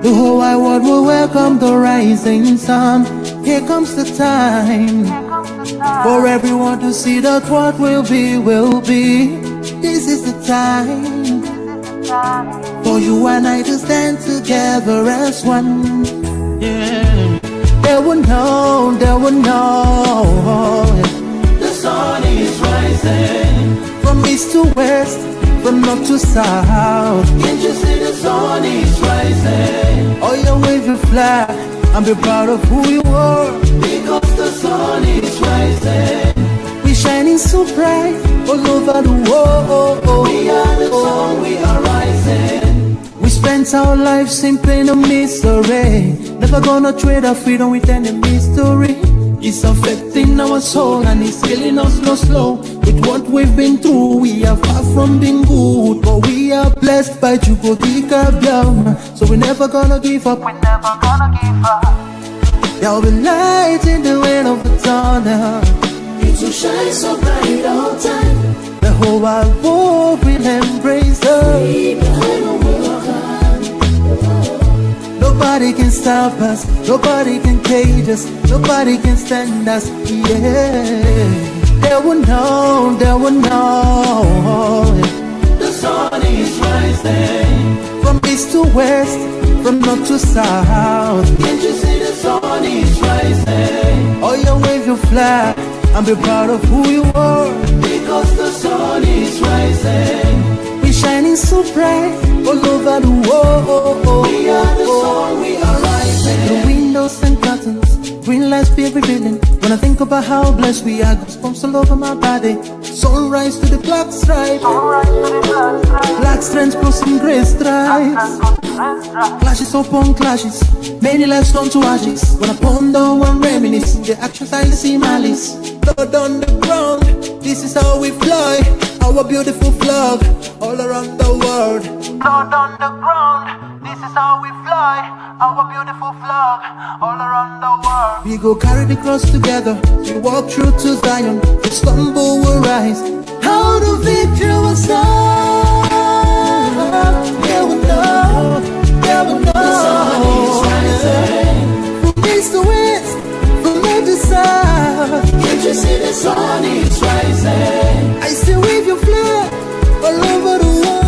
The whole wide world will welcome the rising sun. Here comes the time for everyone to see that what will be, will be. This is the time for you and I to stand together as one. Yeah. They will know, they will know. The sun is rising from east to west, from north to south. Can't you see the sun is rising? Oh, you wave your flag and be proud of who you are. Because the sun is rising. We're shining so bright all over the world. We are the sun, we are rising. We spent our lives in pain and misery. Never gonna trade our freedom with any mystery. It's affecting our soul and it's killing us slow. With what we've been through, we are far from being good, but we are blessed by Chukwuka Biafra. So we're never gonna give up. We're never gonna give up. There'll be light in the end of the tunnel. It will shine so bright all time. The whole wide world will embrace us. Nobody can stop us, nobody can cage us, nobody can stand us, yeah. They will know, they will know. The sun is rising from east to west, from north to south. Can't you see the sun is rising? Oh, you wave your flag and be proud of who you are. Because the sun is rising. We're shining so bright all over the world. We are the sun, we are rising. The windows and curtains, green lights be revealing. When I think about how blessed we are, goosebumps all over my body. Sunrise to the black stripe, black strands crossing grey stripes. Clashes upon clashes, many lives turn to ashes. When I ponder and reminisce, the actions I see malice. Blood on the ground, this is how we fly. Our beautiful flag, all around the world. Blood on the ground, this is how we fly. Our beautiful flag, all around the world. We go carry the cross together, we walk through to Zion. We stumble, we rise. How the victory was done. They will know, they will know. The sun is rising. From east to west, from north to south. Can't you see the sun is rising? I still wave your flag all over the world.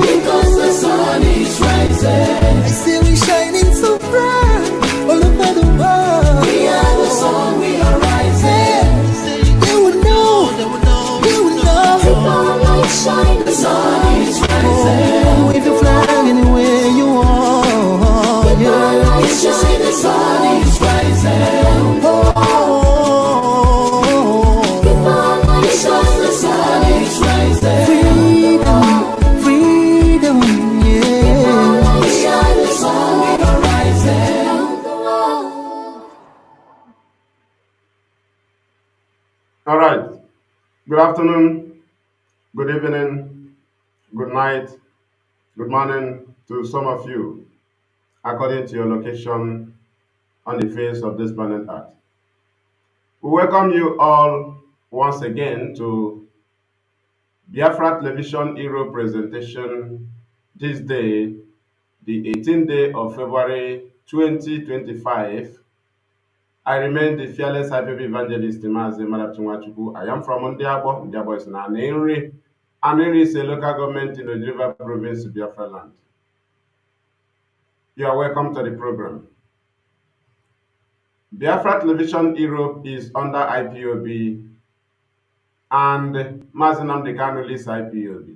Because the sun is rising. I still we shining so bright all over the world. We are the sun, we are rising. They will know, they will know, they will know. The light shine, the sun is rising. Oh, wave your flag anywhere you are. The light shine, the sun is rising. Oh, oh, oh. The sun is rising. Freedom, freedom, yeah. We are the sun, we are rising. All right. Good afternoon, good evening, good night, good morning to some of you, according to your location on the face of this planet Earth. We welcome you all once again to Biafra Television Hero presentation this day, the 18th day of February 2025. I remain the fearless IPOB evangelist, Mazi Madapchungwachuku. I am from Ndiabo. Ndiabo is now Nenri. And Nenri is a local government in the River Province, Biafra land. You are welcome to the program. Biafra Television Europe is under IPOB and Mazi Nnamdi Kanu leads IPOB.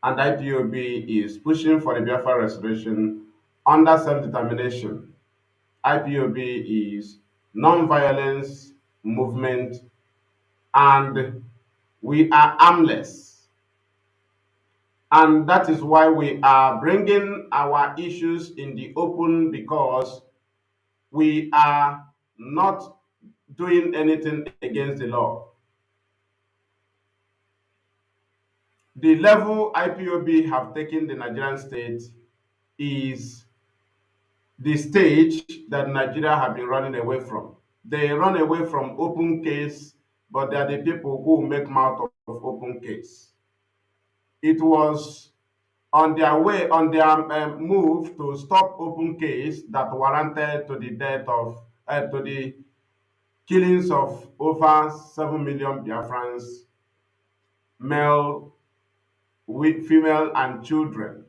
And IPOB is pushing for the Biafra restoration under self-determination. IPOB is non-violence movement and we are armless. And that is why we are bringing our issues in the open, because we are not doing anything against the law. The level IPOB have taken the Nigerian state is the stage that Nigeria have been running away from. They run away from open case, but they are the people who make mouth of open case. It was on their way, on their move to stop open case that warranted to the death of, to the killings of over 7 million Biafrans, male, with female, and children.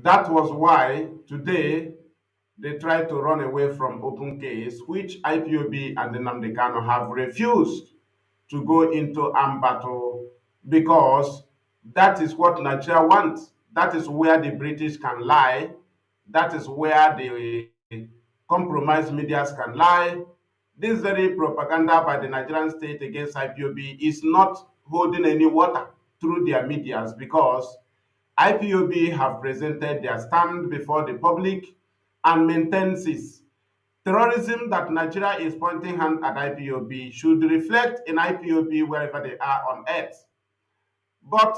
That was why today they try to run away from open case, which IPOB and the Nnamdi Kanu have refused to go into armed battle because that is what Nigeria wants. That is where the British can lie. That is where the compromised medias can lie. This very propaganda by the Nigerian state against IPOB is not holding any water through their medias because IPOB have presented their stand before the public and maintains this. Terrorism that Nigeria is pointing hand at IPOB should reflect in IPOB wherever they are on earth. But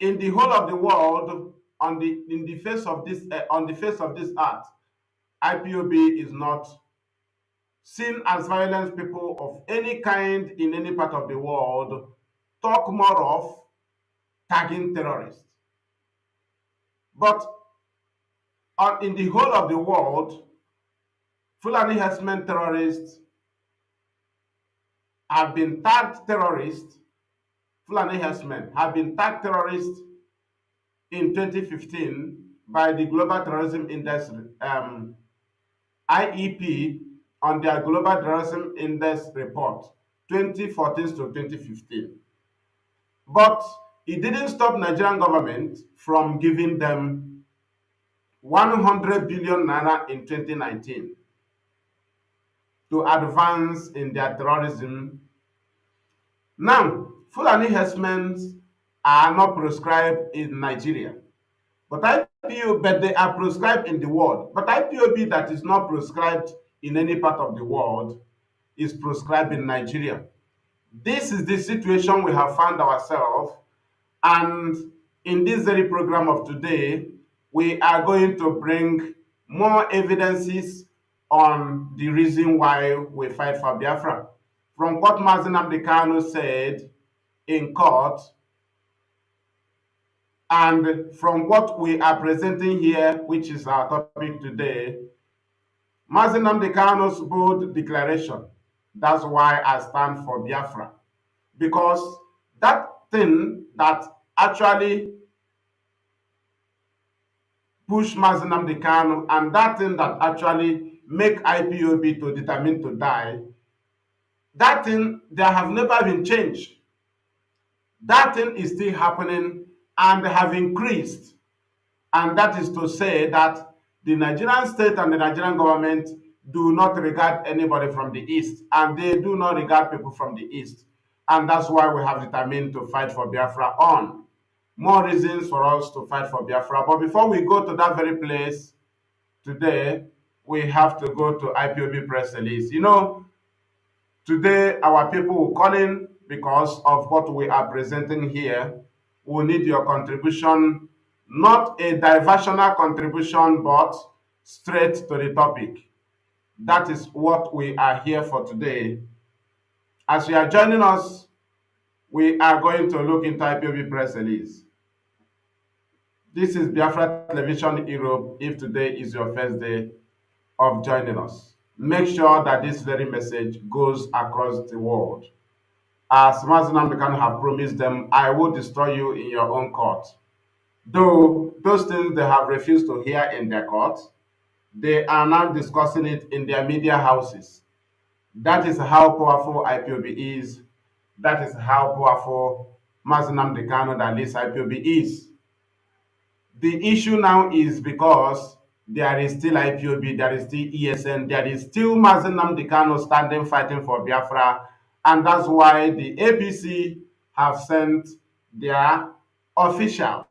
in the whole of the world, in the face of this on the face of this earth, IPOB is not seen as violent people of any kind in any part of the world. Talk more of tagging terrorists. But in the whole of the world, Fulani herdsmen terrorists have been tagged terrorists. Fulani herdsmen have been tagged terrorists in 2015 by the Global Terrorism Index, IEP, on their Global Terrorism Index report 2014 to 2015. But it didn't stop Nigerian government from giving them 100 billion naira in 2019 to advance in their terrorism. Now, Fulani herdsmen are not prescribed in Nigeria, but but they are prescribed in the world. But IPOB that is not prescribed in any part of the world is prescribed in Nigeria. This is the situation we have found ourselves, and in this very program of today, we are going to bring more evidences on the reason why we fight for Biafra. From what Nnamdi Kanu said in court, and from what we are presenting here, which is our topic today, Nnamdi Kanu's bold declaration, that's why I stand for Biafra. Because that thing that actually pushed Nnamdi Kanu and that thing that actually make IPOB to determine to die, that thing, there have never been changed. That thing is still happening and have increased. And that is to say that the Nigerian state and the Nigerian government do not regard anybody from the East, and they do not regard people from the East. And that's why we have determined to fight for Biafra on. More reasons for us to fight for Biafra. But before we go to that very place today, we have to go to IPOB press release. You know, today our people will call in because of what we are presenting here. We need your contribution, not a diversional contribution, but straight to the topic. That is what we are here for today. As you are joining us, we are going to look into IPOB press release. This is Biafra Television Europe. If today is your first day of joining us, make sure that this very message goes across the world. As Nnamdi Kanu have promised them, I will destroy you in your own court. Though those things they have refused to hear in their court, they are now discussing it in their media houses. That is how powerful IPOB is. That is how powerful Nnamdi Kanu that leads IPOB is. The issue now is because there is still IPOB, there is still ESN, there is still Nnamdi Kanu standing fighting for Biafra, and that's why the APC have sent their officials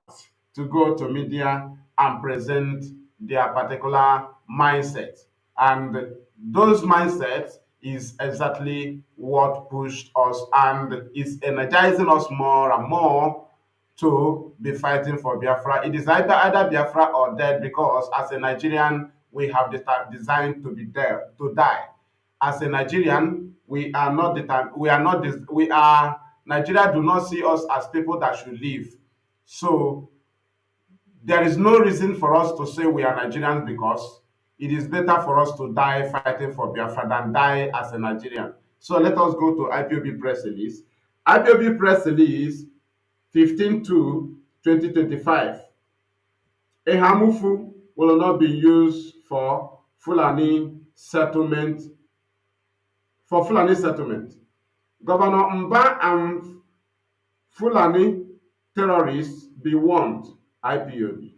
to go to media and present their particular mindset. And those mindsets is exactly what pushed us and is energizing us more and more to be fighting for Biafra. It is either Biafra or dead, because as a Nigerian, we have designed to be there, to die. As a Nigerian, we are Nigeria do not see us as people that should live. So there is no reason for us to say we are Nigerians because it is better for us to die fighting for Biafra than die as a Nigerian. So let us go to IPOB press release. IPOB press release 15 2025. Ehamufu will not be used for Fulani settlement. Governor Mba and Fulani terrorists be warned, IPOB.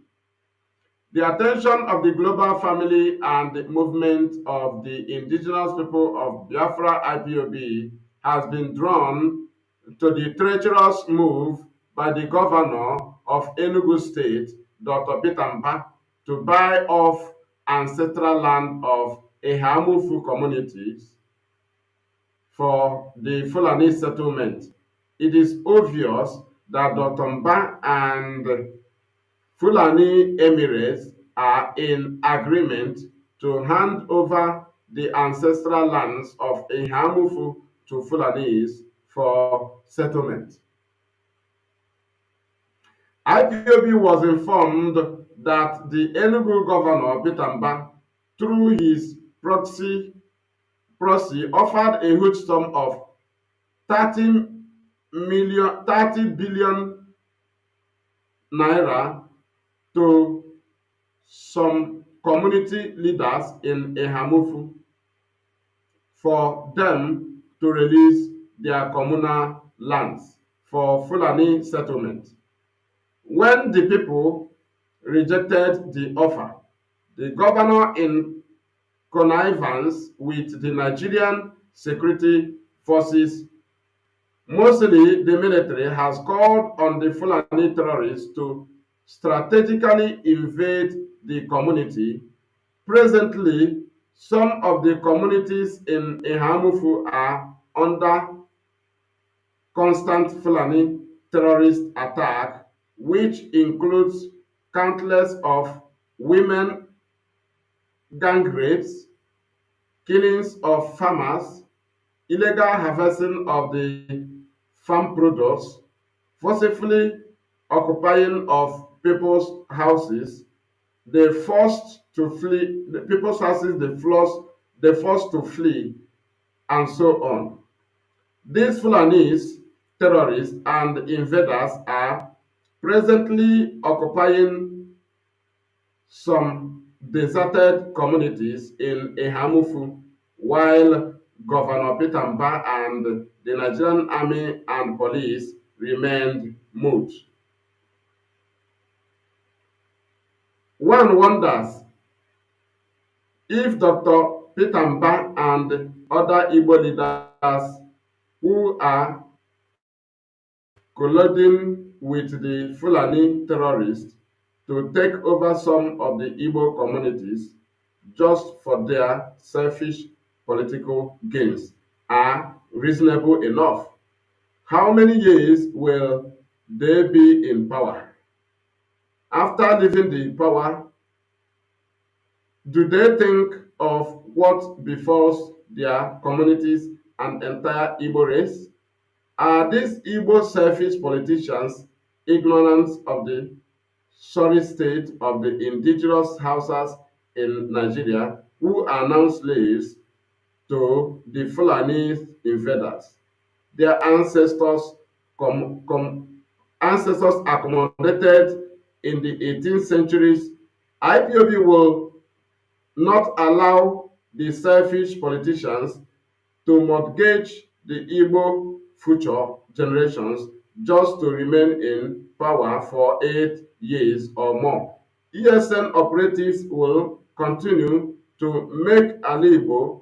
The attention of the global family and the movement of the Indigenous People of Biafra, IPOB, has been drawn to the treacherous move by the governor of Enugu State, Dr. Peter Mba, to buy off ancestral land of Ehamufu communities for the Fulani settlement. It is obvious that Dr. Mba and Fulani Emirates are in agreement to hand over the ancestral lands of Ihamufu to Fulanis for settlement. IPOB was informed that the Enugu governor, Peter Mba, through his proxy offered a huge sum of 30 billion naira to some community leaders in Ehamufu for them to release their communal lands for Fulani settlement. When the people rejected the offer, the governor, in connivance with the Nigerian security forces, mostly the military, has called on the Fulani terrorists to strategically invade the community. Presently, some of the communities in Ehamufu are under constant Fulani terrorist attack, which includes countless of women gang rapes, killings of farmers, illegal harvesting of the farm products, forcibly occupying of people's houses, they forced to flee the people's houses, they forced to flee, and so on. These Fulanese terrorists and invaders are presently occupying some deserted communities in Ehamufu, while Governor Peter Mba and the Nigerian Army and Police remained mute. One wonders if Dr. Peter Mba and other Igbo leaders who are colluding with the Fulani terrorists to take over some of the Igbo communities just for their selfish political gains are reasonable enough. How many years will they be in power? After leaving the power, do they think of what befalls their communities and entire Igbo race? Are these Igbo selfish politicians ignorant of the sorry state of the indigenous Hausas in Nigeria who are now slaves to the Fulani invaders? Their ancestors accommodated in the 18th centuries. IPOB will not allow the selfish politicians to mortgage the Igbo future generations just to remain in power for 8 years or more. ESN operatives will continue to make Ali Igbo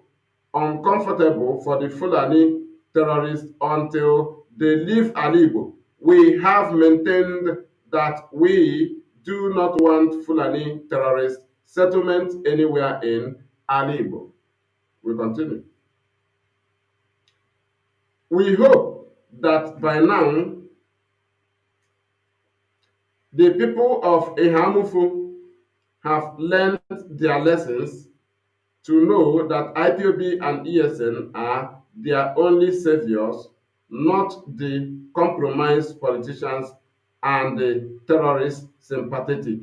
uncomfortable for the Fulani terrorists until they leave Ali Igbo. We have maintained that we do not want Fulani terrorist settlement anywhere in Ali Igbo. We continue. We hope that by now the people of Ehamufu have learned their lessons to know that IPOB and ESN are their only saviors, not the compromised politicians and the terrorist sympathetic.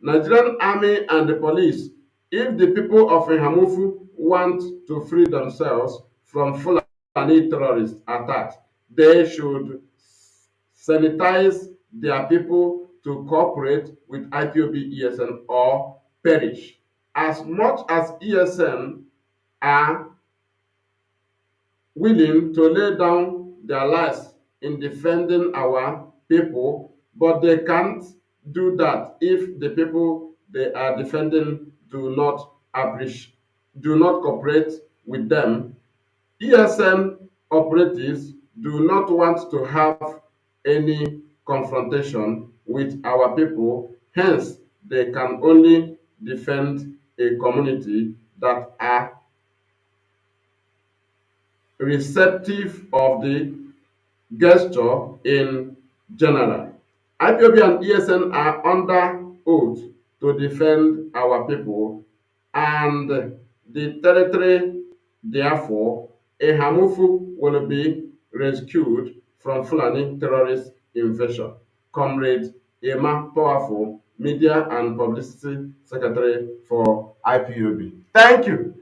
Nigerian army and the police, if the people of Ihamufu want to free themselves from Fulani terrorist attacks, they should sanitize their people to cooperate with IPOB ESN or perish. As much as ESN are willing to lay down their lives in defending our people, but they can't do that if the people they are defending do not cooperate with them. ESN operatives do not want to have any confrontation with our people, hence they can only defend a community that are receptive of the gesture in general. IPOB and ESN are under oath to defend our people and the territory. Therefore, Ehamufu will be rescued from Fulani terrorist invasion. Comrade Emma Powerful, Media and Publicity Secretary for IPOB. Thank you.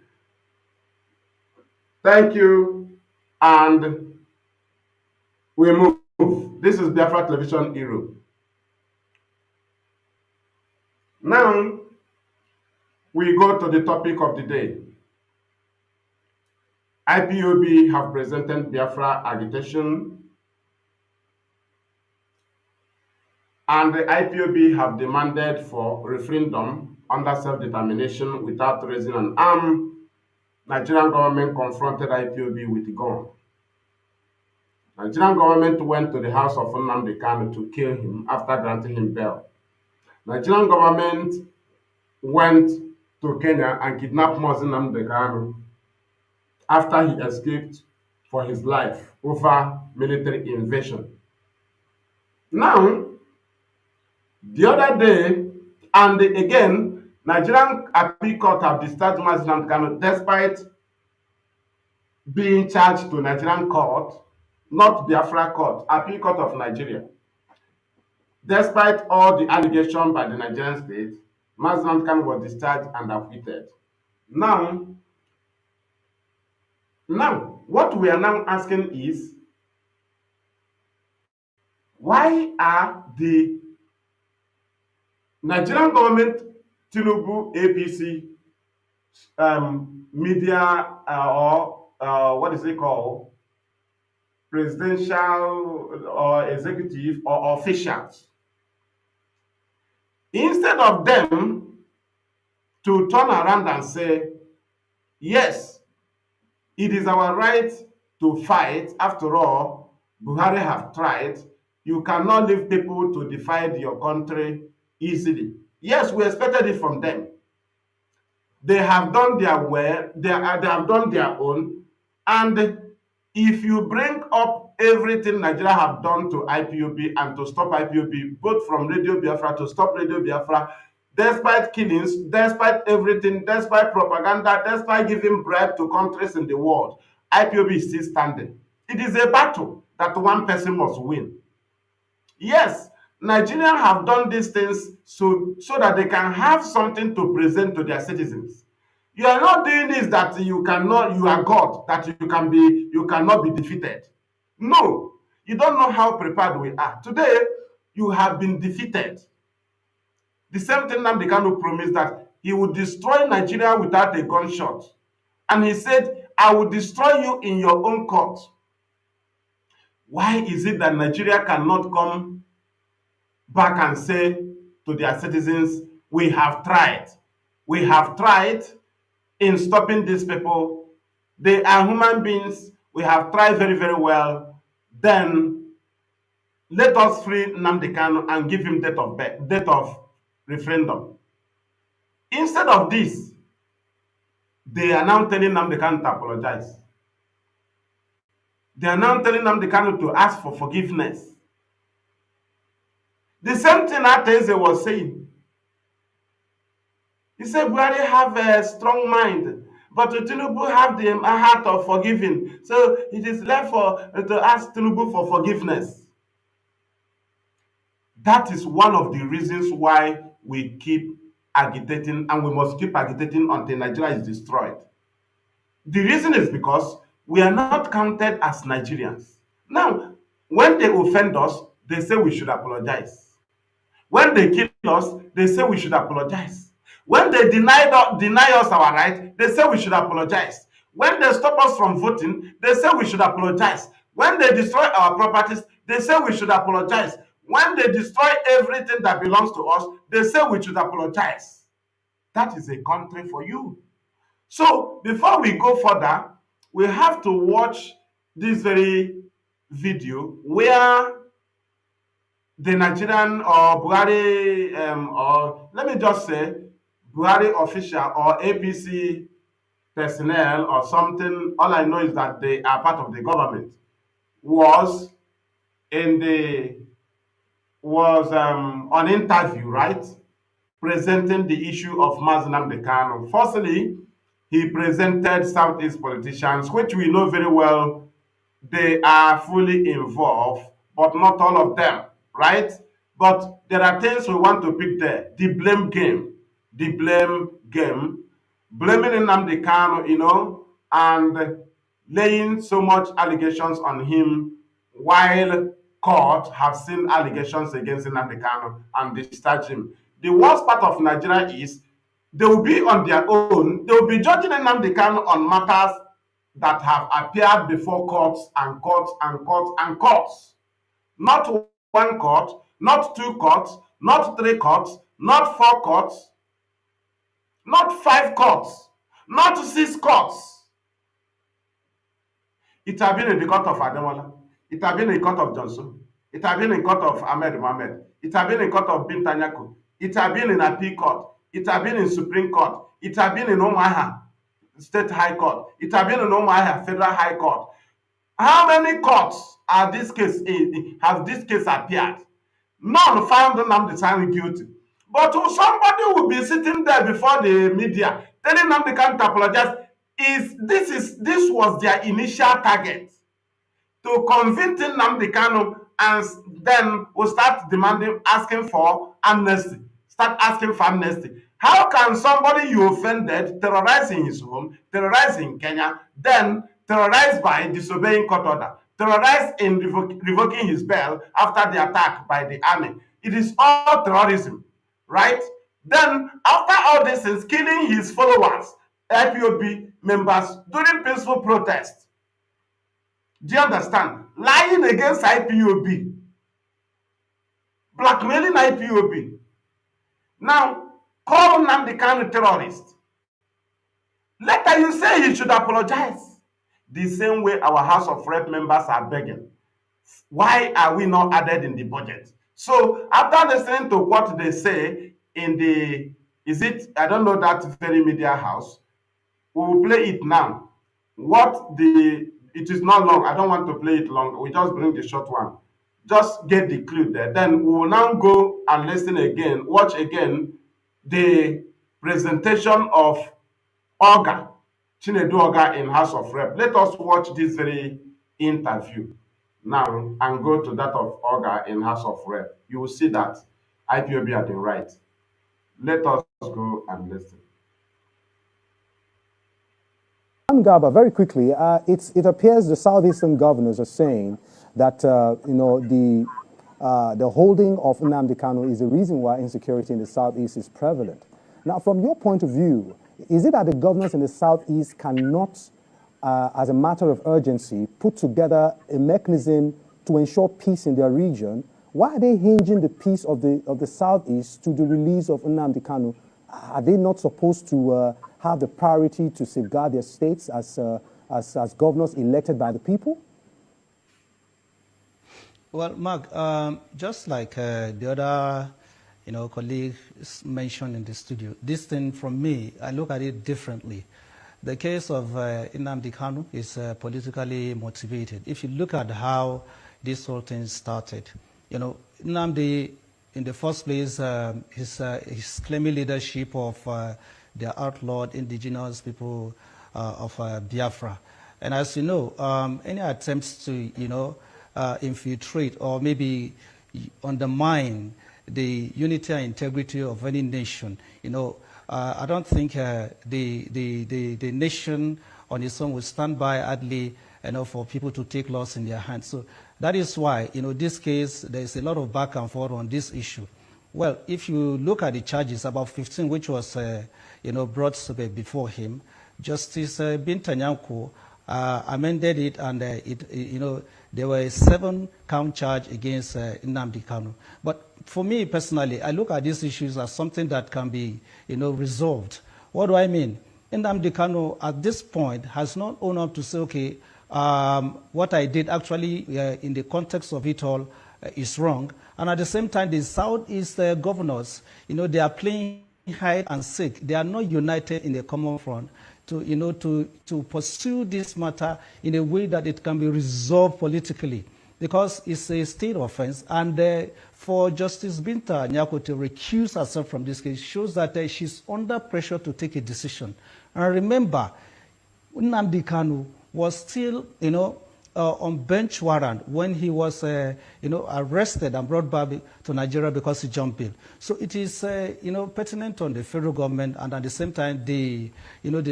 Thank you. And we move. This is Biafra Television Europe. Now, we go to the topic of the day. IPOB have presented Biafra agitation, and the IPOB have demanded for referendum under self-determination without raising an arm. Nigerian government confronted IPOB with gun. Nigerian government went to the house of Nnamdi Kanu to kill him after granting him bail. Nigerian government went to Kenya and kidnapped Mazi Nnamdi Kanu after he escaped for his life over military invasion. Now, the other day, and again, Nigerian appeal court have discharged Mazi Nnamdi Kanu despite being charged to Nigerian court, not Biafra court, appeal court of Nigeria. Despite all the allegations by the Nigerian state, Mazi Nnamdi Kanu was discharged and acquitted. Now, what we are now asking is, why are the Nigerian government, Tinubu, APC, media, or what is it called, presidential or executive or officials, instead of them to turn around and say, yes, it is our right to fight. After all, Buhari have tried. You cannot leave people to divide your country easily. Yes, we expected it from them. They have done their way, they have done their own. And if you bring up everything Nigeria have done to IPOB and to stop IPOB, both from Radio Biafra to stop Radio Biafra, despite killings, despite everything, despite propaganda, despite giving bribe to countries in the world, IPOB is still standing. It is a battle that one person must win. Yes, Nigerians have done these things so that they can have something to present to their citizens. You are not doing this that you are God, that you cannot be defeated. No, you don't know how prepared we are. Today, you have been defeated. The same thing Nnamdi Kanu promised, that he would destroy Nigeria without a gunshot. And he said, I will destroy you in your own court. Why is it that Nigeria cannot come back and say to their citizens, we have tried. We have tried in stopping these people. They are human beings. We have tried very, very well. Then let us free Nnamdi Kanu and give him date of referendum. Instead of this, they are now telling Nnamdi Kanu to apologize. They are now telling Nnamdi Kanu to ask for forgiveness. The same thing Ateze was saying. He said Buhari have a strong mind, but Tinubu have the heart of forgiving. So it is left to ask Tinubu for forgiveness. That is one of the reasons why we keep agitating, and we must keep agitating until Nigeria is destroyed. The reason is because we are not counted as Nigerians. Now, when they offend us, they say we should apologize. When they kill us, they say we should apologize. When they deny us our right, they say we should apologize. When they stop us from voting, they say we should apologize. When they destroy our properties, they say we should apologize. When they destroy everything that belongs to us, they say we should apologize. That is a country for you. So before we go further, we have to watch this very video where the Nigerian or Buhari, or let me just say Buhari official or APC personnel or something, all I know is that they are part of the government, was in the was on interview, right? Presenting the issue of Nnamdi Kanu. Firstly, he presented Southeast politicians, which we know very well they are fully involved, but not all of them, right? But there are things we want to pick there. The blame game. The blame game. Blaming Nnamdi Kanu, and laying so much allegations on him while court have seen allegations against Nnamdi Kanu and discharge him. The worst part of Nigeria is they will be on their own. They will be judging Nnamdi Kanu on matters that have appeared before courts and courts and courts and courts. Not one court, not two courts, not three courts, not four courts, not five courts, not six courts. It has been in the court of Ademola. It has been in the court of Johnson. It has been in the court of Ahmed Mohamed. It has been in the court of Bintanyako. It has been in Appeal Court. It has been in Supreme Court. It has been in Omaha State High Court. It has been in Omaha Federal High Court. How many courts have this case appeared? None found Nnamdi Kanu guilty. But somebody will be sitting there before the media telling Nnamdi Kanu to apologize. This was their initial target, to convince Nnamdi Kanu, and then will start asking for amnesty. Start asking for amnesty. How can somebody you offended terrorize in his home, terrorize in Kenya, then terrorize by disobeying court order, terrorize in revoking his bail after the attack by the army? It is all terrorism, right? Then after all this is killing his followers, IPOB members during peaceful protest. Do you understand? Lying against IPOB, blackmailing IPOB. Now, call Nnamdi Kanu terrorist. Later you say he should apologize. The same way our House of Rep members are begging. Why are we not added in the budget? So after listening to what they say in I don't know that very media house, we will play it now. It is not long. I don't want to play it long. We just bring the short one. Just get the clue there. Then we will now go and listen again, watch again the presentation of Oga, Chinedu Oga in House of Rep. Let us watch this very interview now and go to that of Oga in House of Rep. You will see that IPOB are the right. Let us go and listen. Gaba, very quickly, it appears the southeastern governors are saying that the holding of Nnamdi Kanu is the reason why insecurity in the southeast is prevalent. Now, from your point of view, is it that the governors in the southeast cannot, as a matter of urgency, put together a mechanism to ensure peace in their region? Why are they hinging the peace of the southeast to the release of Nnamdi Kanu? Are they not supposed to have the priority to safeguard their states as governors elected by the people? Well, Mark, just like the other, colleagues mentioned in the studio, this thing from me, I look at it differently. The case of Nnamdi Kanu is politically motivated. If you look at how this whole thing started, Nnamdi, in the first place, his claiming leadership of the outlawed indigenous people of Biafra. And as you know, any attempts to, infiltrate or maybe undermine the unity and integrity of any nation. I don't think the nation on its own will stand by idly for people to take laws in their hands. So that is why, this case, there is a lot of back and forth on this issue. Well, if you look at the charges, about 15, which was, brought before him, Justice Binta Nyako amended it, and there were a 7-count charge against Nnamdi Kanu. But for me personally, I look at these issues as something that can be, resolved. What do I mean? Nnamdi Kanu at this point has not owned up to say, okay, what I did actually in the context of it all is wrong. And at the same time, the Southeast governors, they are playing hide and seek. They are not united in a common front to pursue this matter in a way that it can be resolved politically, because it's a state offense. And for Justice Binta Nyako to recuse herself from this case shows that she's under pressure to take a decision. And remember, Nnamdi Kanu was still, on bench warrant when he was, arrested and brought back to Nigeria because he jumped bail. So it is, pertinent on the federal government and at the same time the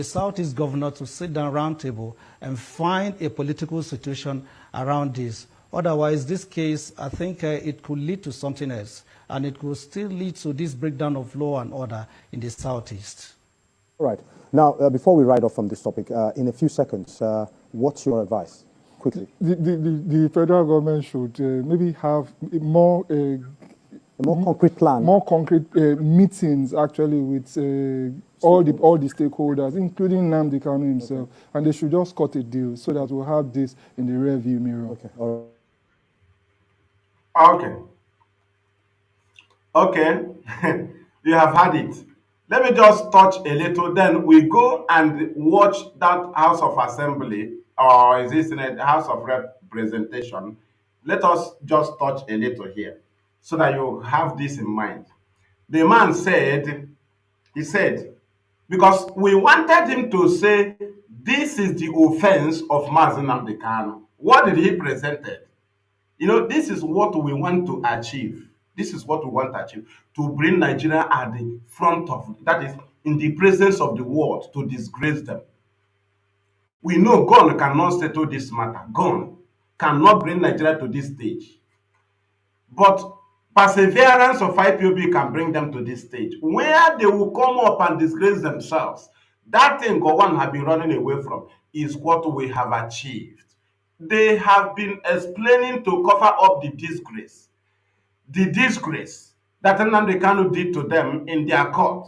Southeast governor to sit down round table and find a political situation around this. Otherwise, this case, I think it could lead to something else, and it could still lead to this breakdown of law and order in the Southeast. All right. Now, before we ride off from this topic, in a few seconds, what's your advice? Quickly. The federal government should maybe have a more concrete plan. More concrete meetings, actually, with all the stakeholders, including Nnamdi Kanu himself. Okay. And they should just cut a deal so that we'll have this in the rear view mirror. Okay. All right. Okay. You have had it. Let me just touch a little, then we go and watch that House of Assembly, or is this in a House of Representation. Let us just touch a little here, so that you have this in mind. The man said, because we wanted him to say, this is the offense of Nnamdi Kanu. What did he present? This is what we want to achieve. This is what we want to achieve, to bring Nigeria at the front of, that is, in the presence of the world, to disgrace them. We know gun cannot settle this matter. Gun cannot bring Nigeria to this stage. But perseverance of IPOB can bring them to this stage, where they will come up and disgrace themselves. That thing Gowon have been running away from is what we have achieved. They have been explaining to cover up the disgrace that Nnamdi Kanu did to them in their court.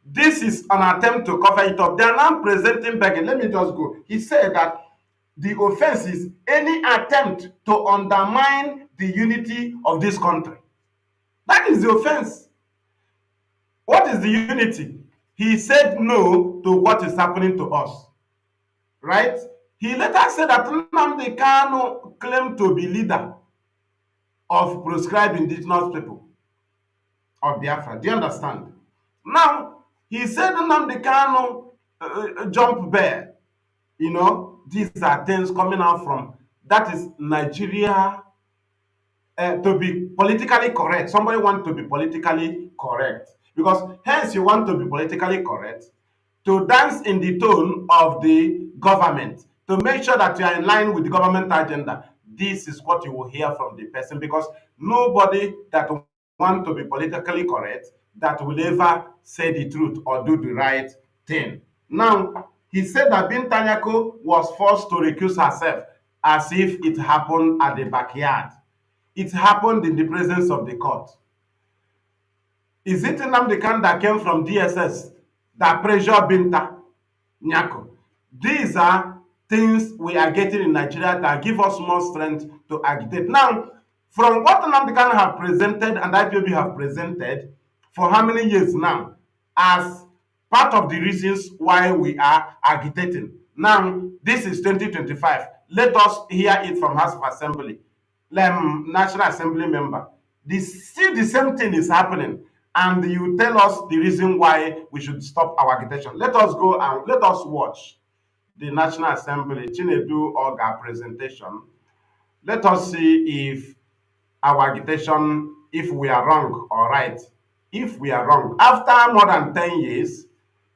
This is an attempt to cover it up. They are now presenting begging. Let me just go. He said that the offense is any attempt to undermine the unity of this country. That is the offense. What is the unity? He said no to what is happening to us. Right? He later said that Nnamdi Kanu claimed to be leader of proscribed indigenous people of Biafra. Do you understand? Now, he said Nnamdi Kanu jump bear. These are things coming out from, that is Nigeria, to be politically correct. Somebody wants to be politically correct. Because hence you want to be politically correct, to dance in the tone of the government, to make sure that you are in line with the government agenda. This is what you will hear from the person, because nobody that wants to be politically correct that will ever say the truth or do the right thing. Now, he said that Binta Nyako was forced to recuse herself as if it happened at the backyard. It happened in the presence of the court. Is it Nnamdi Kanu that came from DSS that pressured Binta Nyako? These are things we are getting in Nigeria that give us more strength to agitate. Now, from what Nnamdi Kanu have presented and IPOB have presented for how many years now, as part of the reasons why we are agitating. Now, this is 2025. Let us hear it from House of Assembly, National Assembly member. See the same thing is happening, and you tell us the reason why we should stop our agitation. Let us go and let us watch the National Assembly Chinedu Oga presentation. Let us see if our agitation if we are wrong or right. If we are wrong, after more than 10 years,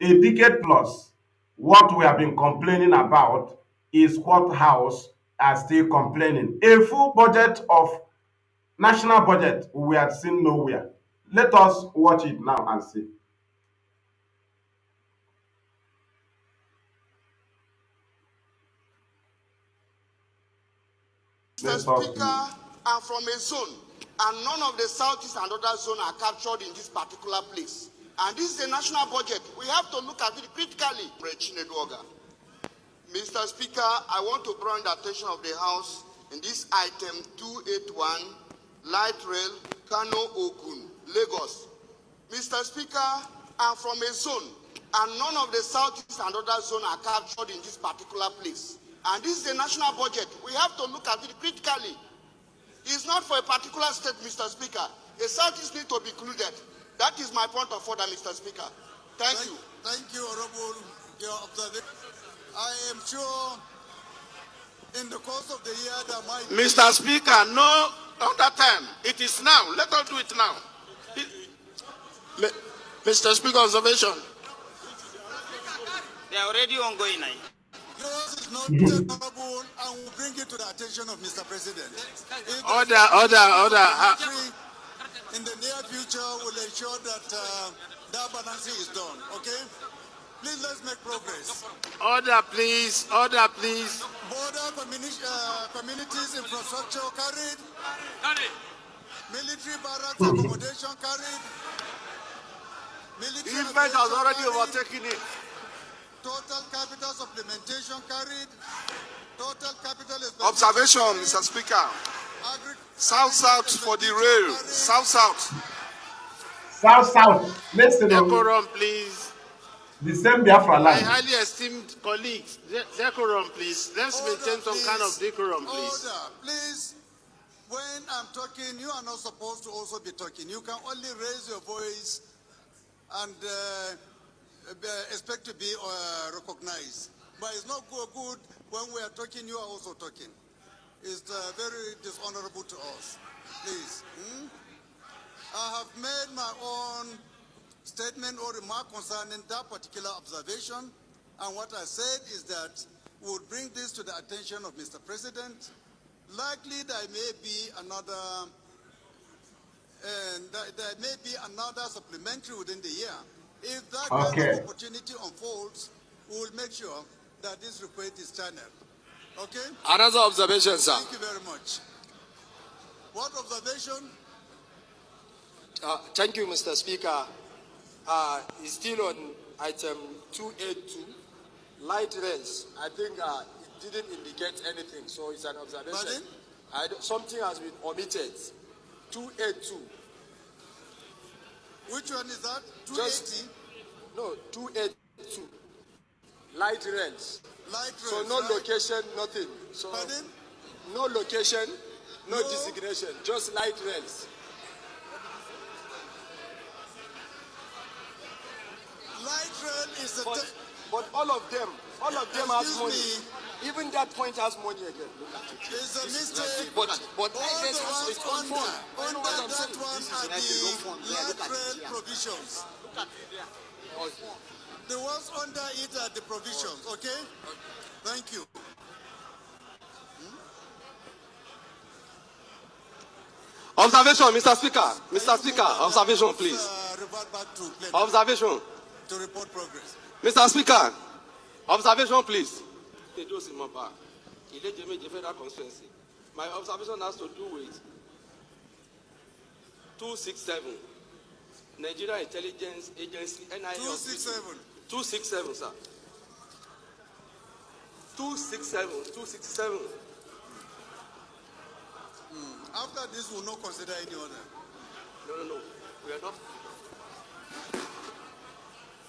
a decade plus, what we have been complaining about is what House are still complaining. A full budget of national budget we have seen nowhere. Let us watch it now and see. Mr. Speaker, I'm from a zone, and none of the southeast and other zones are captured in this particular place. And this is a national budget. We have to look at it critically. Mr. Speaker, I want to bring the attention of the House in this item 281, Light Rail, Kano Ogun, Lagos. Mr. Speaker, I'm from a zone, and none of the southeast and other zones are captured in this particular place. And this is a national budget. We have to look at it critically. It's not for a particular state, Mr. Speaker. The southeast need to be included. That is my point of order, Mr. Speaker. Thank you. Thank you, Honorable, your observation. I am sure in the course of the year there might be... Mr. Speaker, no under time. It is now. Let us do it now. Mr. Speaker, observation. They are already ongoing now. Yours is not acceptable, and will bring it to the attention of Mr. President. Order. In the near future, we'll ensure that that balancing is done. Okay? Please, let's make progress. Order, please. Order, please. Border communities infrastructure carried. Military barracks accommodation carried. Military Event has already overtaken it. Total capital supplementation carried. Total capital Observation, Mr. Speaker. South for the rail. South. Listen to me. Decorum, please. The same Biafra My land. highly esteemed colleagues, decorum, please. Let's maintain some kind of decorum, please. Order, please. When I'm talking, you are not supposed to also be talking. You can only raise your voice and expect to be recognized. But it's not good when we are talking, you are also talking. It's very dishonorable to us. Please. I have made my own statement or remark concerning that particular observation. And what I said is that we would bring this to the attention of Mr. President. Likely there may be another supplementary within the year. If that kind of opportunity unfolds, we will make sure that this request is channeled. Okay? Another observation, sir. Thank you very much. What observation? Thank you, Mr. Speaker. It's still on item 282, light rails. I think it didn't indicate anything, so it's an observation. Something has been omitted. 282. Which one is that? 280? No, 282. Light rails. Light rails. So no location, nothing. So pardon? No location, no designation, just light rails. Light rail is a... But all of them has money. Even that point has money again. Look at it. It's a mistake. But all the ones under that one are the light rail provisions. Look at it there. The ones under it are the provisions, okay? Thank you. Observation, Mr. Speaker. Mr. Speaker, observation, please. Revert back to plenary. Observation. To report progress. Mr. Speaker, observation, please. My observation has to do with 267, Nigeria Intelligence Agency, NIA. 267. 267, sir. 267. After this, we will not consider any other. No. We are not.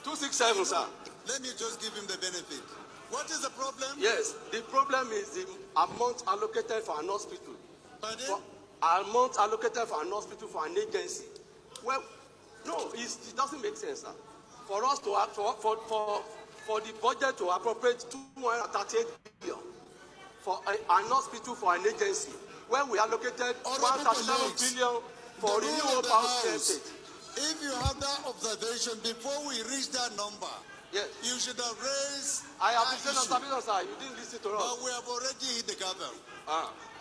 267, sir. Let me just give him the benefit. What is the problem? Yes, the problem is the amount allocated for an hospital. Pardon? Amount allocated for an hospital for an agency. Well, no, it doesn't make sense, sir. For us to for the budget to appropriate 238 billion for an hospital for an agency, when we allocated Honorable 137 colleagues, billion for the rule renewal of the power House, state. if you have that observation before we reach that number, Yes. you should have raised I that appreciate issue. observation, sir. You didn't listen to us. But we have already hit the gavel.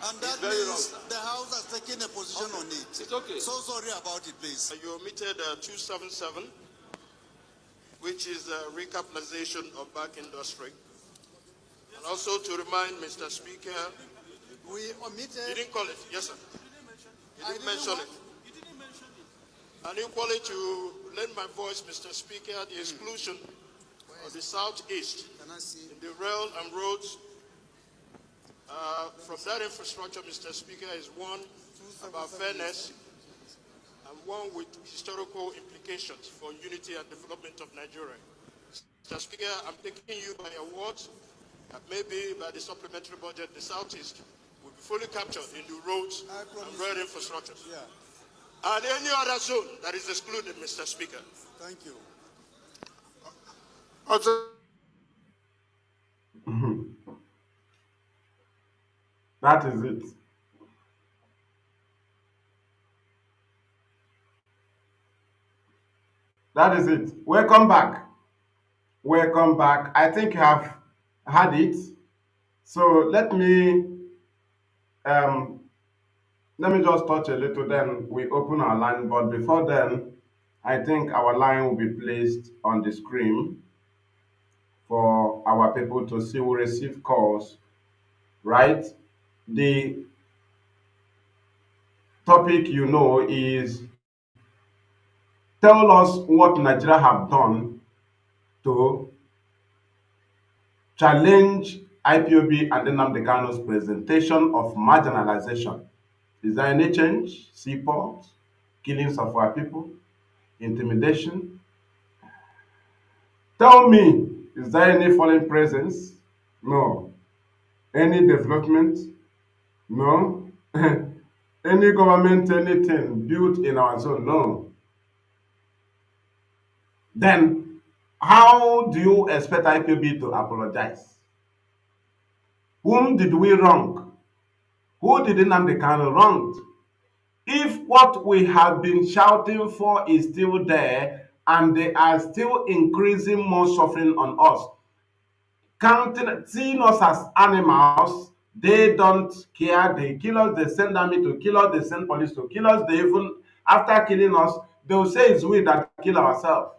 And that very wrong, means sir. the House has taken a position on it. It's okay. So sorry about it, please. You omitted 277, which is the recapitalization of back industry. And also to remind Mr. Speaker, We omitted. you didn't call it, yes sir. You I didn't didn't mention what? it. And equally to lend my voice, Mr. Speaker, the exclusion of the Southeast Can I see? in the rail and roads from that infrastructure, Mr. Speaker, is one about fairness and one with historical implications for unity and development of Nigeria. Mr. Speaker, I'm taking you by your word that maybe by the supplementary budget, the Southeast will be fully captured in the roads and rail infrastructure. Yeah, And any other zone that is excluded, Mr. Speaker. thank you. Also, That is it. That is it. Welcome back. Welcome back. I think you have had it. So um let me just touch a little, then we open our line. But before then, I think our line will be placed on the screen for our people to see. We receive calls, right? The topic, is tell us what Nigeria have done to challenge IPOB and Nnamdi Kanu's presentation of marginalization. Is there any change? Seaports, killings of our people, intimidation. Tell me, is there any foreign presence? No. Any development? No. Any government, anything built in our zone? No. Then, how do you expect IPOB to apologize? Whom did we wrong? Who did Nnamdi Kanu wrong? If what we have been shouting for is still there and they are still increasing more suffering on us, seeing us as animals, they don't care. They kill us, they send army to kill us, they send police to kill us. They even, after killing us, they will say it's we that kill ourselves.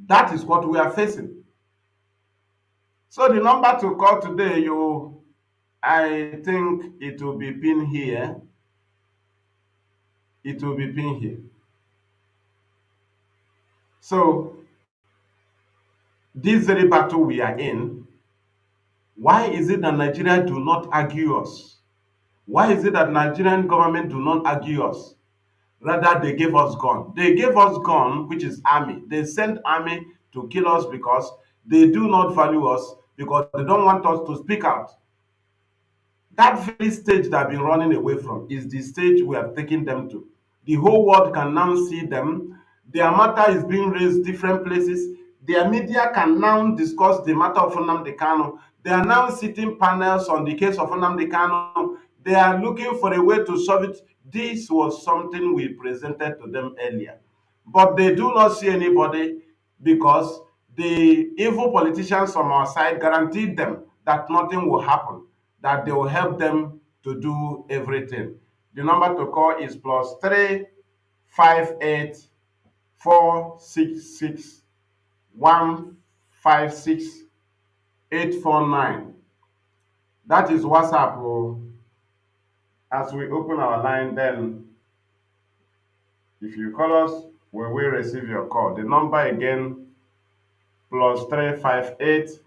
That is what we are facing. So the number to call today, I think it will be pinned here. It will be pinned here. So this very battle we are in, why is it that Nigeria do not argue us? Why is it that Nigerian government do not argue us? Rather, they gave us gun. They gave us gun, which is army. They sent army to kill us because they do not value us, because they don't want us to speak out. That very stage they've been running away from is the stage we have taken them to. The whole world can now see them. Their matter is being raised different places. Their media can now discuss the matter of Nnamdi Kanu. They are now sitting panels on the case of Nnamdi Kanu. They are looking for a way to solve it. This was something we presented to them earlier. But they do not see anybody, because the evil politicians from our side guaranteed them that nothing will happen, that they will help them to do everything. The number to call is +358 466 156 849. That is WhatsApp. As we open our line, then if you call us, we will receive your call. The number again, +358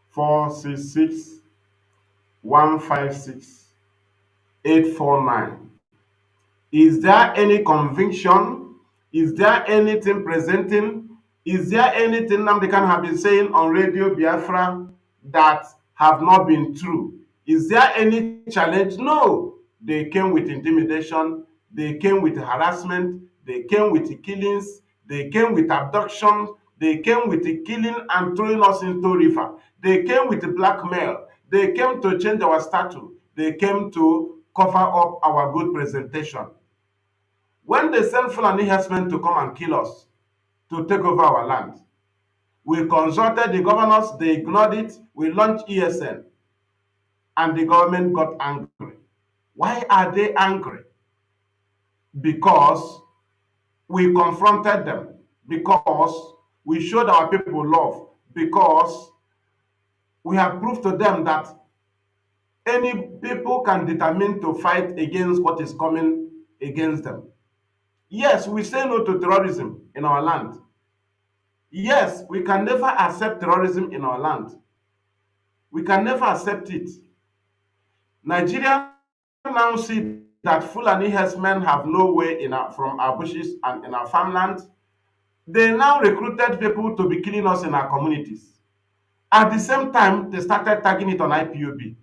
466 156 849. Is there any conviction? Is there anything presenting? Is there anything Nnamdi Kanu have been saying on Radio Biafra that have not been true? Is there any challenge? No. They came with intimidation. They came with harassment. They came with killings. They came with abduction. They came with killing and throwing us into river. They came with blackmail. They came to change our status. They came to cover up our good presentation. When they sent Fulani herdsmen to come and kill us, to take over our land, we consulted the governors, they ignored it. We launched ESN, and the government got angry. Why are they angry? Because we confronted them, because we showed our people love, because we have proved to them that any people can determine to fight against what is coming against them. Yes, we say no to terrorism in our land. Yes, we can never accept terrorism in our land. We can never accept it. Nigeria now see that Fulani herdsmen have no way from our bushes and in our farmland. They now recruited people to be killing us in our communities. At the same time, they started tagging it on IPOB.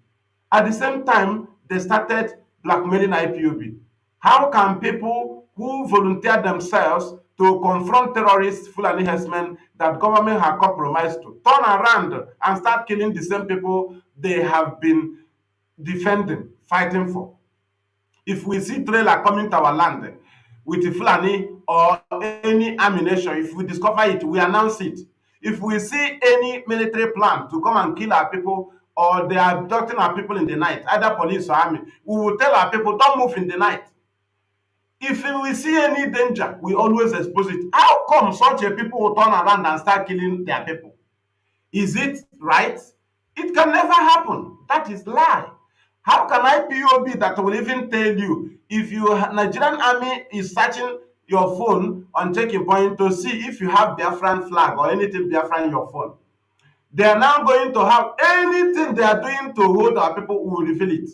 At the same time, they started blackmailing IPOB. How can people who volunteer themselves to confront terrorists, Fulani herdsmen that government have compromised to, turn around and start killing the same people they have been defending, fighting for? If we see trailer coming to our land with a Fulani or any ammunition, if we discover it, we announce it. If we see any military plan to come and kill our people, or they are abducting our people in the night, either police or army, we will tell our people, don't move in the night. If we see any danger, we always expose it. How come such a people will turn around and start killing their people? Is it right? It can never happen. That is lie. How can IPOB that will even tell you if your Nigerian army is searching your phone on checking point to see if you have Biafran flag or anything Biafran in your phone? They are now going to have anything they are doing to hold our people who will reveal it.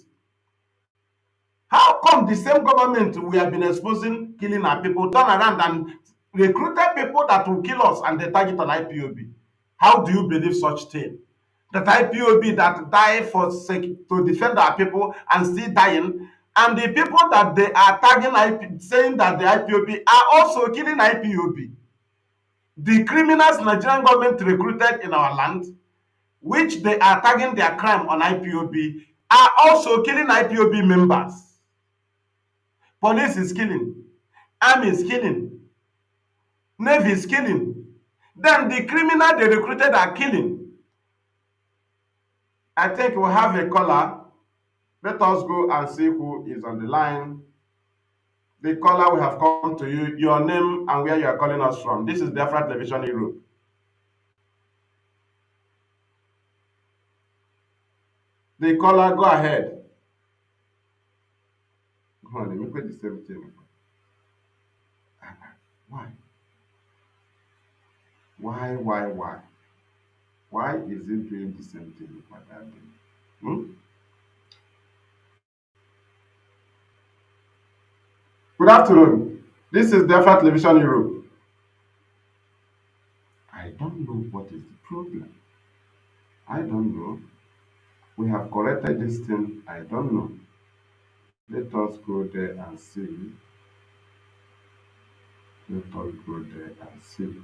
How come the same government we have been exposing killing our people turn around and recruited people that will kill us and they target on IPOB? How do you believe such thing? That IPOB that die for sake to defend our people and still dying, and the people that they are tagging saying that the IPOB are also killing IPOB. The criminals Nigerian government recruited in our land, which they are tagging their crime on IPOB, are also killing IPOB members. Police is killing, army is killing, navy is killing. Then the criminal they recruited are killing. I think we'll have a caller. Let us go and see who is on the line. The caller, we have come to you. Your name and where you are calling us from. This is Biafra Television Europe. The caller, go ahead. Come on, let me put the same thing. Why? Why? Why is it doing the same thing with my dad? Good afternoon. This is Biafra Television Europe. I don't know what is the problem. I don't know. We have corrected this thing. I don't know. Let us go there and see. Let us go there and see.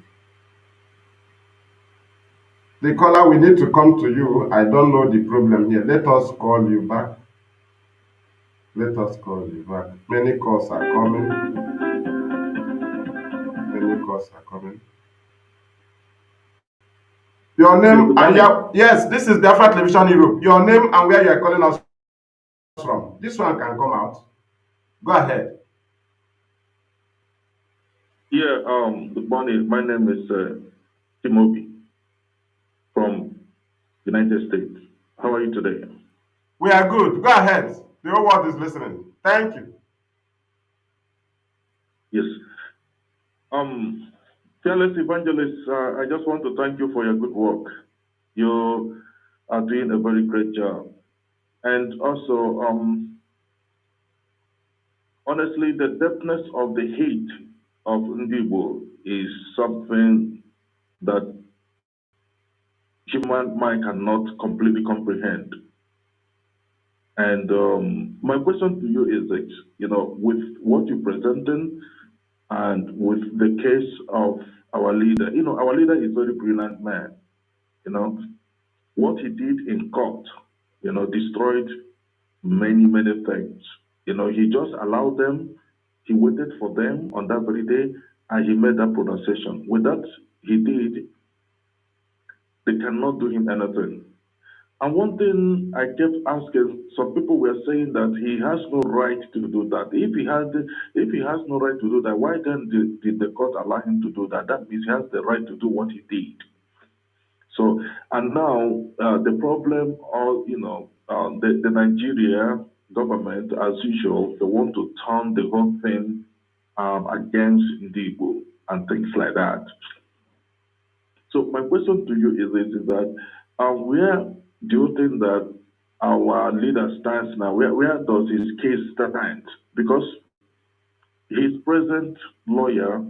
The caller, we need to come to you. I don't know the problem here. Let us call you back. Let us call you back. Many calls are coming. Many calls are coming. Your name and yes, this is Biafra Television Europe. Your name and where you are calling us from. This one can come out. Go ahead. Yeah, good morning. My name is Timobi from United States. How are you today? We are good. Go ahead. The whole world is listening. Thank you. Yes. Fearless Evangelist, I just want to thank you for your good work. You are doing a very great job. And also, honestly, the depthness of the hate of Ndibo is something that human mind cannot completely comprehend. And my question to you is that, with what you presented and with the case of our leader, our leader is a very brilliant man. What he did in court destroyed many, many things. He just allowed them, he waited for them on that very day, and he made that pronunciation. With that, he did, they cannot do him anything. And one thing I kept asking, some people were saying that he has no right to do that. If he has no right to do that, why then did the court allow him to do that? That means he has the right to do what he did. So, and now the problem, the Nigeria government, as usual, they want to turn the whole thing against Indigo and things like that. So my question to you is this: is that where do you think that our leader stands now? Where does his case stand? Because his present lawyer,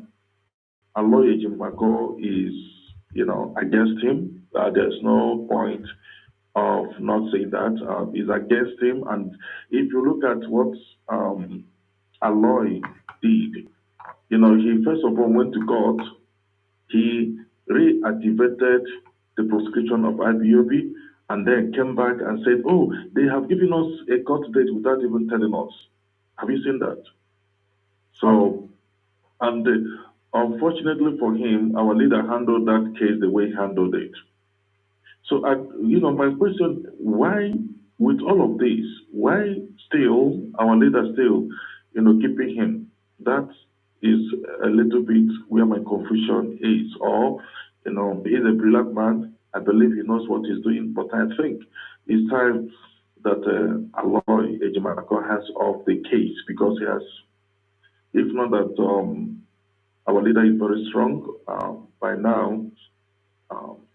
a lawyer Jimago, is against him. There's no point of not saying that. Is against him, and if you look at what Aloy did, he first of all went to court. He reactivated the prosecution of IPOB and then came back and said, oh, they have given us a court date without even telling us. Have you seen that? So, and unfortunately for him, our leader handled that case the way he handled it. So, my question, why, with all of this, why still our leader still, keeping him? That is a little bit where my confusion is. Or, he's a brilliant man. I believe he knows what he's doing, but I think it's time that Aloy Ejimakor has off the case, because he has, if not that our leader is very strong, by now,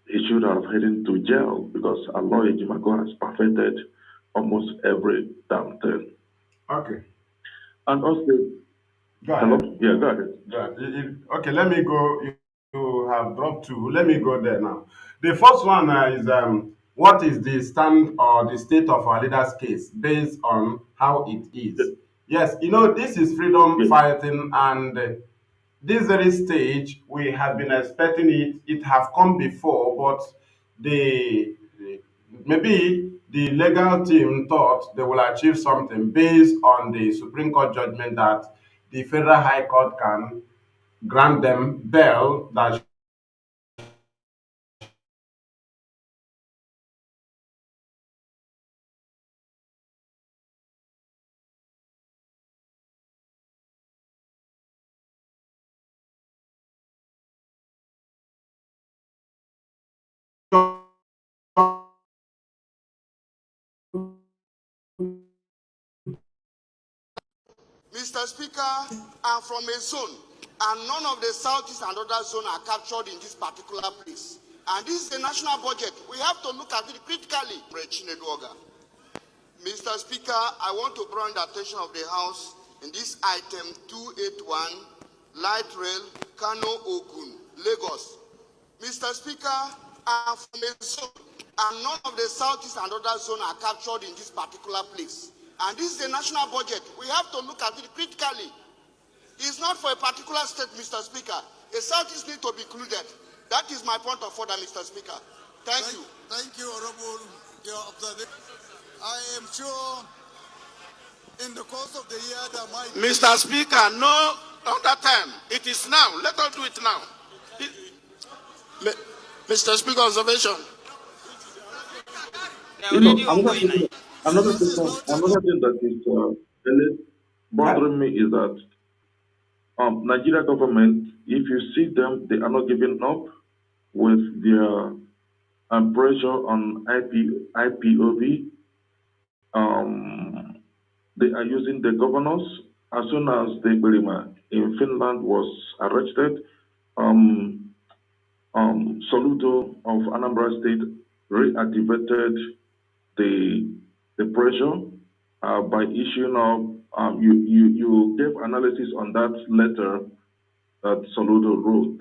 he should have headed to jail, because Aloy Ejimakor has perfected almost every damn thing. Okay. And also, go ahead. Hello? Yeah, go ahead. Okay, let me go. You have dropped two. Let me go there now. The first one is what is the stand or the state of our leader's case based on how it is? Yes, this is freedom fighting, and this very stage we have been expecting it. It have come before, but maybe the legal team thought they will achieve something based on the Supreme Court judgment that the Federal High Court can grant them bail that Mr. Speaker, I'm from a zone, and none of the southeast and other zones are captured in this particular place. And this is the national budget. We have to look at it critically. Mr. Speaker, I want to bring the attention of the House in this item 281, light rail, Kano Ogun, Lagos. Mr. Speaker, I'm from a zone, and none of the southeast and other zones are captured in this particular place. And this is the national budget. We have to look at it critically. It's not for a particular state, Mr. Speaker. The southeast need to be included. That is my point of order, Mr. Speaker. Thank you. Thank you, Honorable. Your observation. I am sure in the course of the year there might be... Mr. Speaker, no other time. It is now. Let us do it now. Mr. Speaker, observation. Another thing that is really bothering me is that Nigeria government, if you see them, they are not giving up with their pressure on IPOB. They are using the governors. As soon as the Berima in Finland was arrested, Soludo of Anambra State reactivated the pressure by issuing of you gave analysis on that letter that Soludo wrote,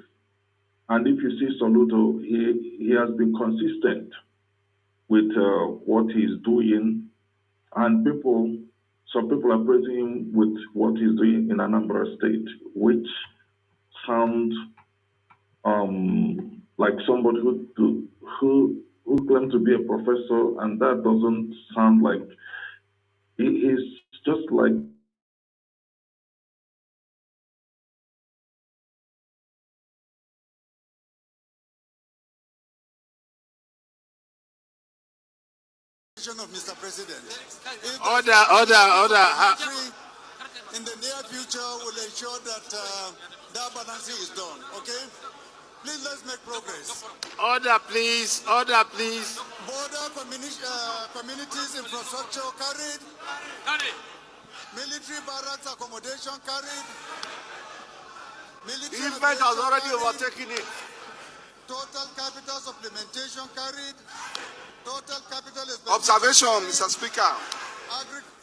and if you see Soludo, he has been consistent with what he's doing, and some people are praising him with what he's doing in Anambra State, which sounds like somebody who who claimed to be a professor, and that doesn't sound like he's just like of Mr. President. Order. In the near future, will ensure that that balancing is done. Okay? Please, let's make progress. Order, please. Border communities infrastructure carried. Military barracks accommodation carried. The event has already overtaken it. Total capital supplementation carried. Total capital Observation, Mr. Speaker.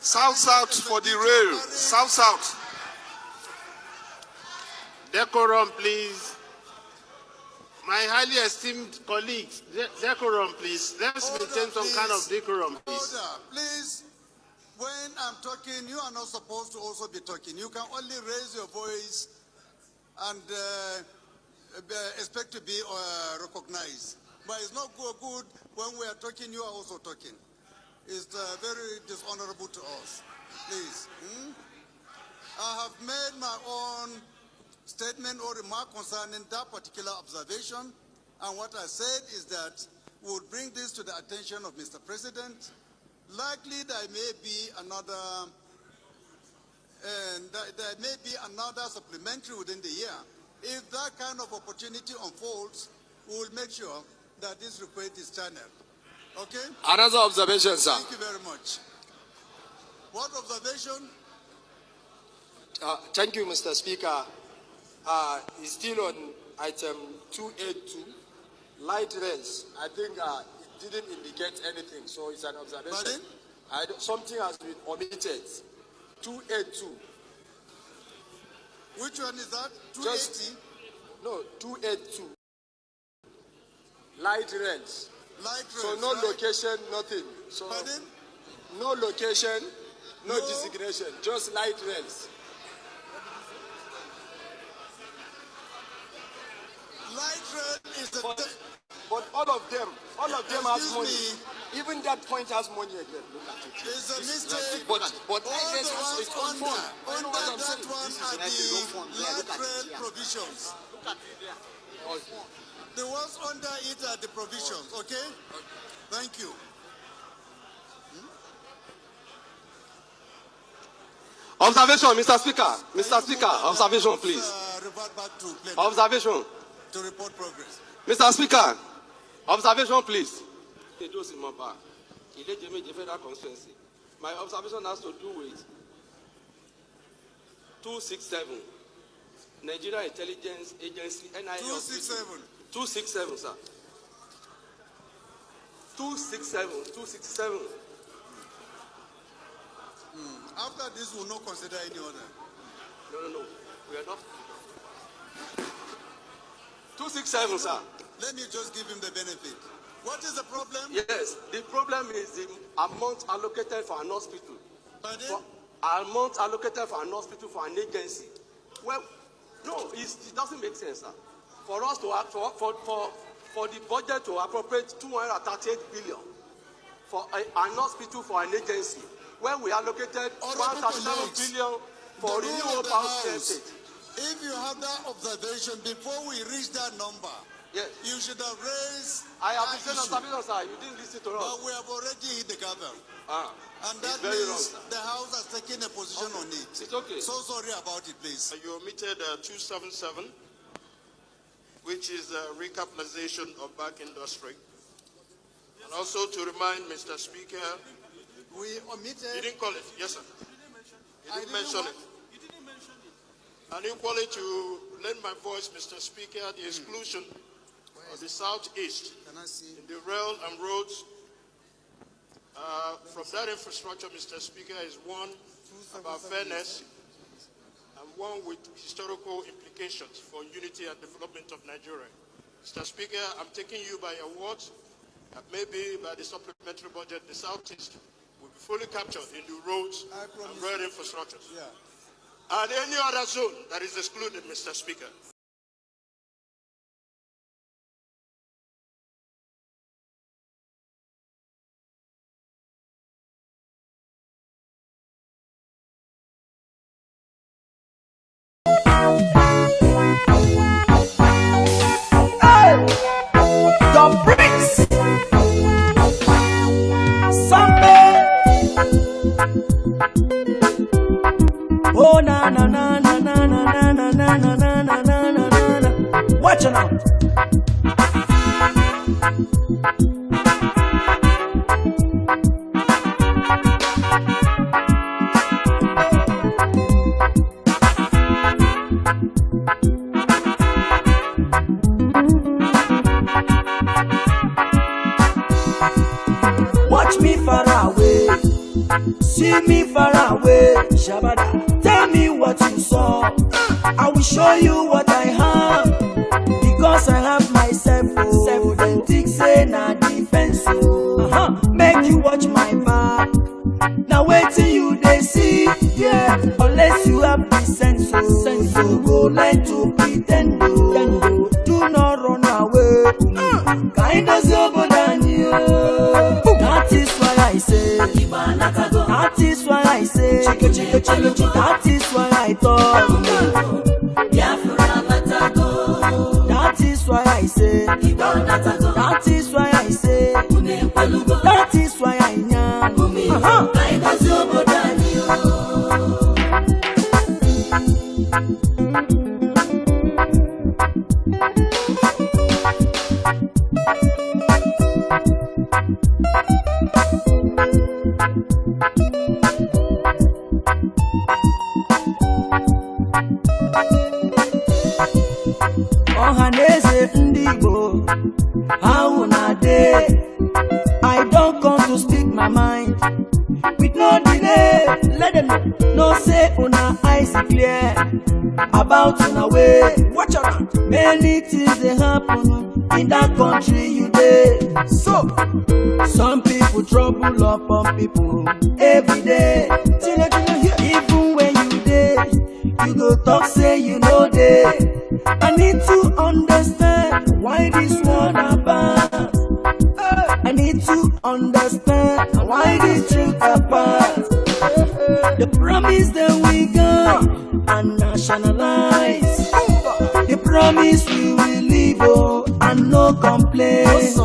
South for the rail. South. Decorum, please. My highly esteemed colleagues, decorum, please. Let's maintain some kind of decorum, please. Order, please. When I'm talking, you are not supposed to also be talking. You can only raise your voice and expect to be recognized. But it's not good when we are talking, you are also talking. It's very dishonorable to us. Please. I have made my own statement or remark concerning that particular observation. And what I said is that we would bring this to the attention of Mr. President. Likely there may be another supplementary within the year. If that kind of opportunity unfolds, we will make sure that this request is channeled. Okay? Another observation, sir. Thank you very much. What observation? Thank you, Mr. Speaker. It's still on item 282, light rails. I think it didn't indicate anything, so it's an observation. Pardon? Something has been omitted. 282. Which one is that? 280? No, 282. Light rails. Light rails, So no right? location, nothing. So Pardon? no location, no designation, just light rails. Light rail is the... But all of them has money. Even that point has money again. Look at it. It's a mistake. But all the ones under that one are the light rail provisions. Look at it there. The ones under it are the provisions, okay? Thank you. Observation, Mr. Speaker. Mr. Speaker, observation, please. Revert back to plenary Observation. to report progress. Mr. Speaker, observation, please. My observation has to do with 267, Nigeria Intelligence Agency, NIA. 267. 267, sir. 267. After this, we will not consider any other. No. We are not. 267, sir. Let me just give him the benefit. What is the problem? Yes, the problem is the amount allocated for an hospital. Pardon? Amount allocated for an hospital for an agency. Well, no, it doesn't make sense, sir. For us to for the budget to appropriate 238 billion for an hospital for an agency, when we allocated 137 billion for renewable power state. If you have that observation before we reach that number, yes, you should have raised. I have been observation, sir. You didn't listen to us. But we have already hit the gavel. And that very means wrong, the House has taken a position on it. It's okay. So sorry about it, please. You omitted 277, which is recapitalization of bank industry. And also to remind Mr. Speaker, We omitted. you didn't call it, yes, sir. You didn't mention it. And equally to lend my voice, Mr. Speaker, the exclusion of the Southeast Can I see? in the rail and roads from that infrastructure, Mr. Speaker, is one about fairness and one with historical implications for unity and development of Nigeria. Mr. Speaker, I'm taking you by your words that maybe by the supplementary budget, the Southeast will be fully captured in the roads and rail infrastructures. Yeah. And any other zone that is excluded, Mr. Speaker. out. Watch me far away, see me far away. Shabada, tell me what you saw. I will show you what I have, because I have myself. Oh, then think say na defense. Make you watch my back. Now wait till you they see, yeah. Unless you have the sense, so go learn to pretend. Do not run away. Kind of sober than you. That is why I say. That is why I say. That is why I talk. That is why I say. That is why I say. That is why I am. Ohaneze Ndigo, how na day? I don't come to speak my mind with no delay. Let them know say una eyes clear about una way. Watch out, many things they happen in that country you dey. So some people trouble upon people every day. Even when you dey, you go talk say you know dey. I need to understand why this one apart. I need to understand why this truth apart. The promise that we got and nationalize. The promise we will live and no complaints.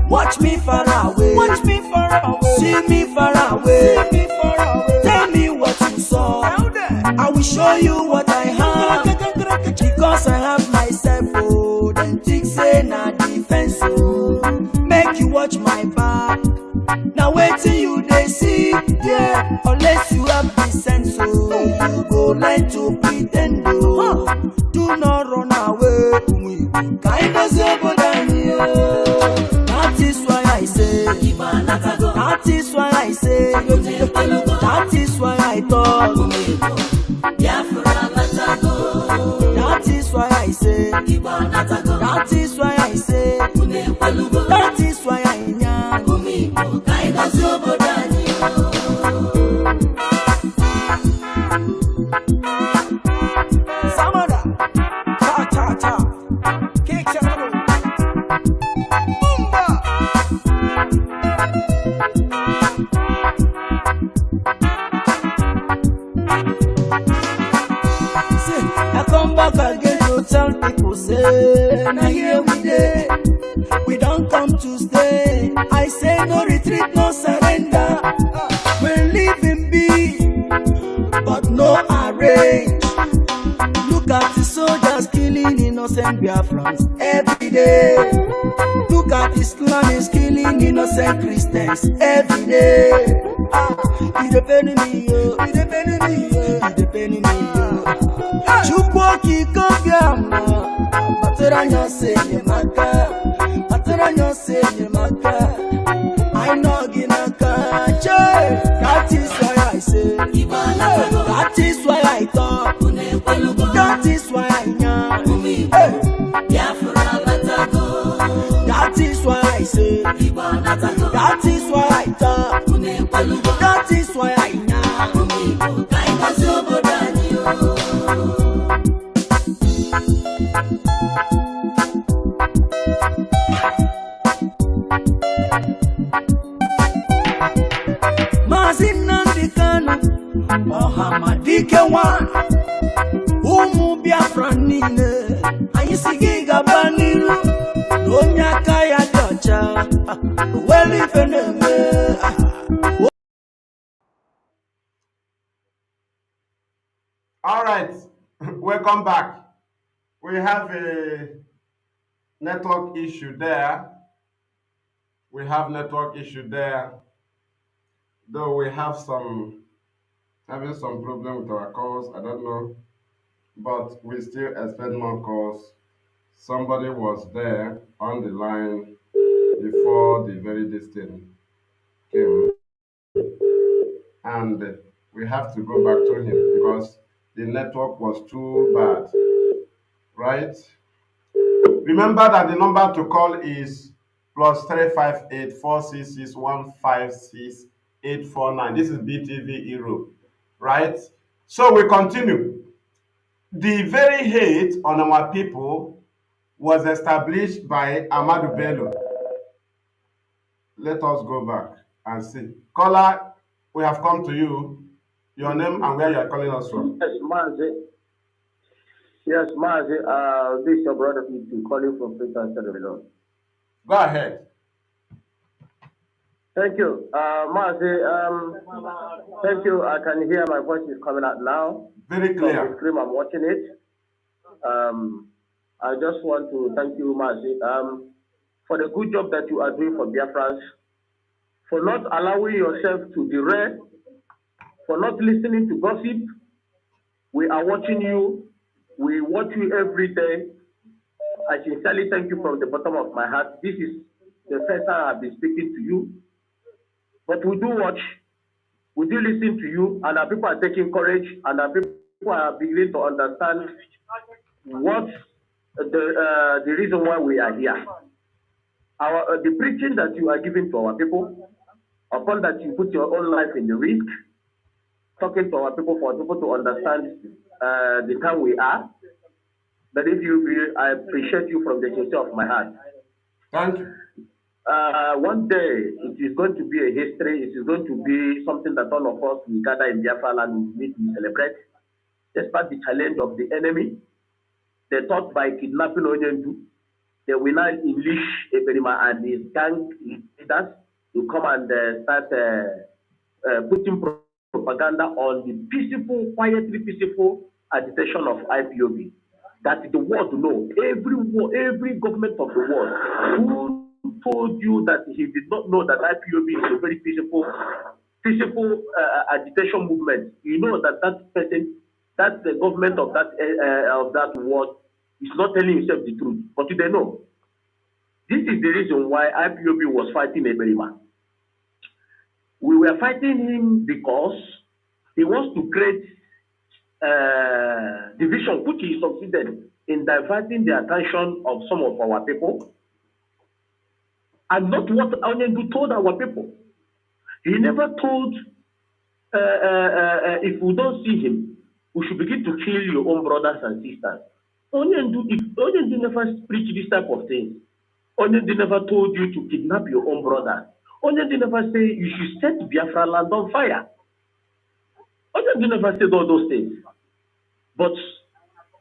Watch me far away. Watch me far away. See me far away. See me far away. Tell me what you saw. I will show you what I have, because I have myself. Oh, then think say na defense. Oh, make you watch my back. Now wait till you they see, yeah. Unless you have the sense, oh, you go learn to pretend. Oh, do not run away. Kind of sober than you. That is why I say. That is why I say. That is why I talk. That is why I say. That is why I say. That is why I am. Samada, ta ta ta, cake channel, Boomba. I come back again to tell people say, now here we dey. We don't come to stay. I say no retreat, no surrender. We're living big, but no arrange. Look at the soldiers killing innocent Biafrans every day. Look at Islam killing innocent Christians every day. It's depending me, yo. It's depending me, yo. It's depending me, yo. Chukwoki kobiama, Pateranyo se maka, Pateranyo se maka. I know ginaka, che. That is why I say. That is why I talk. That is why I am. That is why I say. That is why I talk. That is why I am. Nnamdi Kanu, Mohamadike one, Umu Biafran nile, Ayisigi Gabaniru, Donya Kaya Docha, Weli Feneme. All right, welcome back. We have a network issue there. We have network issue there. Though we have having some problem with our calls. I don't know. But we still expect more calls. Somebody was there on the line before the very distant came, and we have to go back to him because the network was too bad, right? Remember that the number to call is +358-466-156-849. This is BTV Europe, right? So we continue. The very hate on our people was established by Ahmadu Bello. Let us go back and see. Caller, we have come to you. Your name and where you are calling us from. Yes, Mazi. Yes, Mazi. This is your brother P2 calling from Peter Settlement. Go ahead. Thank you. Mazi, thank you. I can hear my voice is coming out now. Very clear. From the screen, I'm watching it. I just want to thank you, Mazi, for the good job that you are doing for Biafrans, for not allowing yourself to derail, for not listening to gossip. We are watching you. We watch you every day. I sincerely thank you from the bottom of my heart. This is the first time I've been speaking to you. But we do watch, we do listen to you, and our people are taking courage, and our people are beginning to understand what the reason why we are here. The preaching that you are giving to our people, upon that you put your own life in the risk, talking to our people for people to understand the time we are. But if you will, I appreciate you from the sincere of my heart. Thank you. One day it is going to be a history. It is going to be something that all of us will gather in Biafra and meet and celebrate. Despite the challenge of the enemy, they thought by kidnapping Onyendu, they will now unleash Eberima and his gang leaders to come and start putting propaganda on the peaceful, quietly peaceful agitation of IPOB. That the world know, every government of the world who told you that he did not know that IPOB is a very peaceful agitation movement. You know that person, that the government of that world is not telling himself the truth, but they know. This is the reason why IPOB was fighting Eberima. We were fighting him because he wants to create division, which he succeeded in diverting the attention of some of our people, and not what Onyendu told our people. He never told, if we don't see him, we should begin to kill your own brothers and sisters. Onyendu never preached this type of thing. Onyendu never told you to kidnap your own brother. Onyendu never say you should set Biafra land on fire. Onyendu never said all those things. But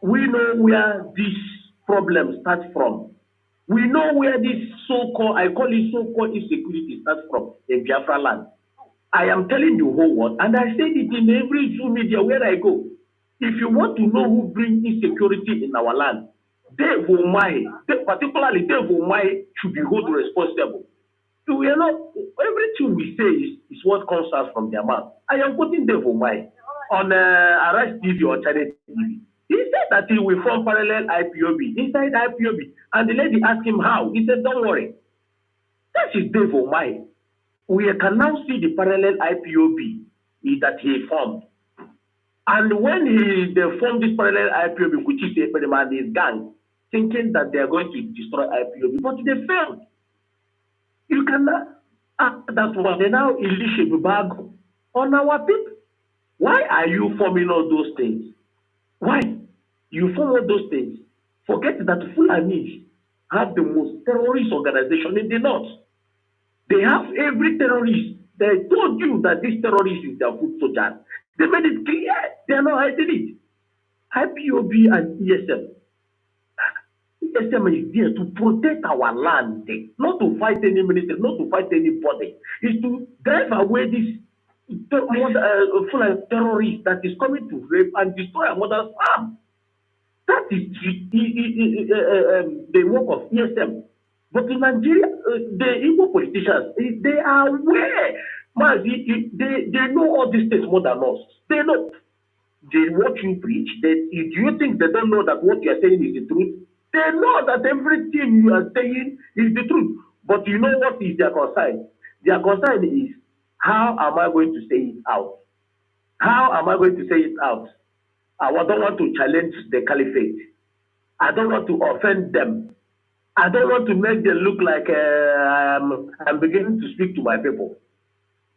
we know where this problem starts from. We know where this so-called, I call it so-called insecurity starts from in Biafra land. I am telling the whole world, and I said it in every Zoom media where I go. If you want to know who brings insecurity in our land, Dave Omai, particularly Dave Omai, should be held responsible. So we are not, everything we say is what comes out from their mouth. I am quoting Dave Omai on Arise TV or Channel TV. He said that he will form parallel IPOB inside IPOB, and the lady asked him how. He said, "Don't worry, that is Dave Omai. We can now see the parallel IPOB that he formed. And when they formed this parallel IPOB, which is Eberima and his gang, thinking that they are going to destroy IPOB, but they failed. You cannot act that one. They now unleash a bag on our people. Why are you forming all those things? Why? You form all those things. Forget that Fulanis have the most terrorist organization in the north. They have every terrorist. They told you that this terrorist is their foot soldier. They made it clear. They are not hiding it. IPOB and ESM. ESM is there to protect our land, not to fight any military, not to fight anybody. It's to drive away this terrorist that is coming to rape and destroy our mother's farm. That is the work of ESM. But in Nigeria, the Igbo politicians, they are aware. They know all these things more than us. They know. What you preach, do you think they don't know that what you are saying is the truth? They know that everything you are saying is the truth. But you know what is their concern? Their concern is, how am I going to say it out? How am I going to say it out? I don't want to challenge the caliphate. I don't want to offend them. I don't want to make them look like I'm beginning to speak to my people.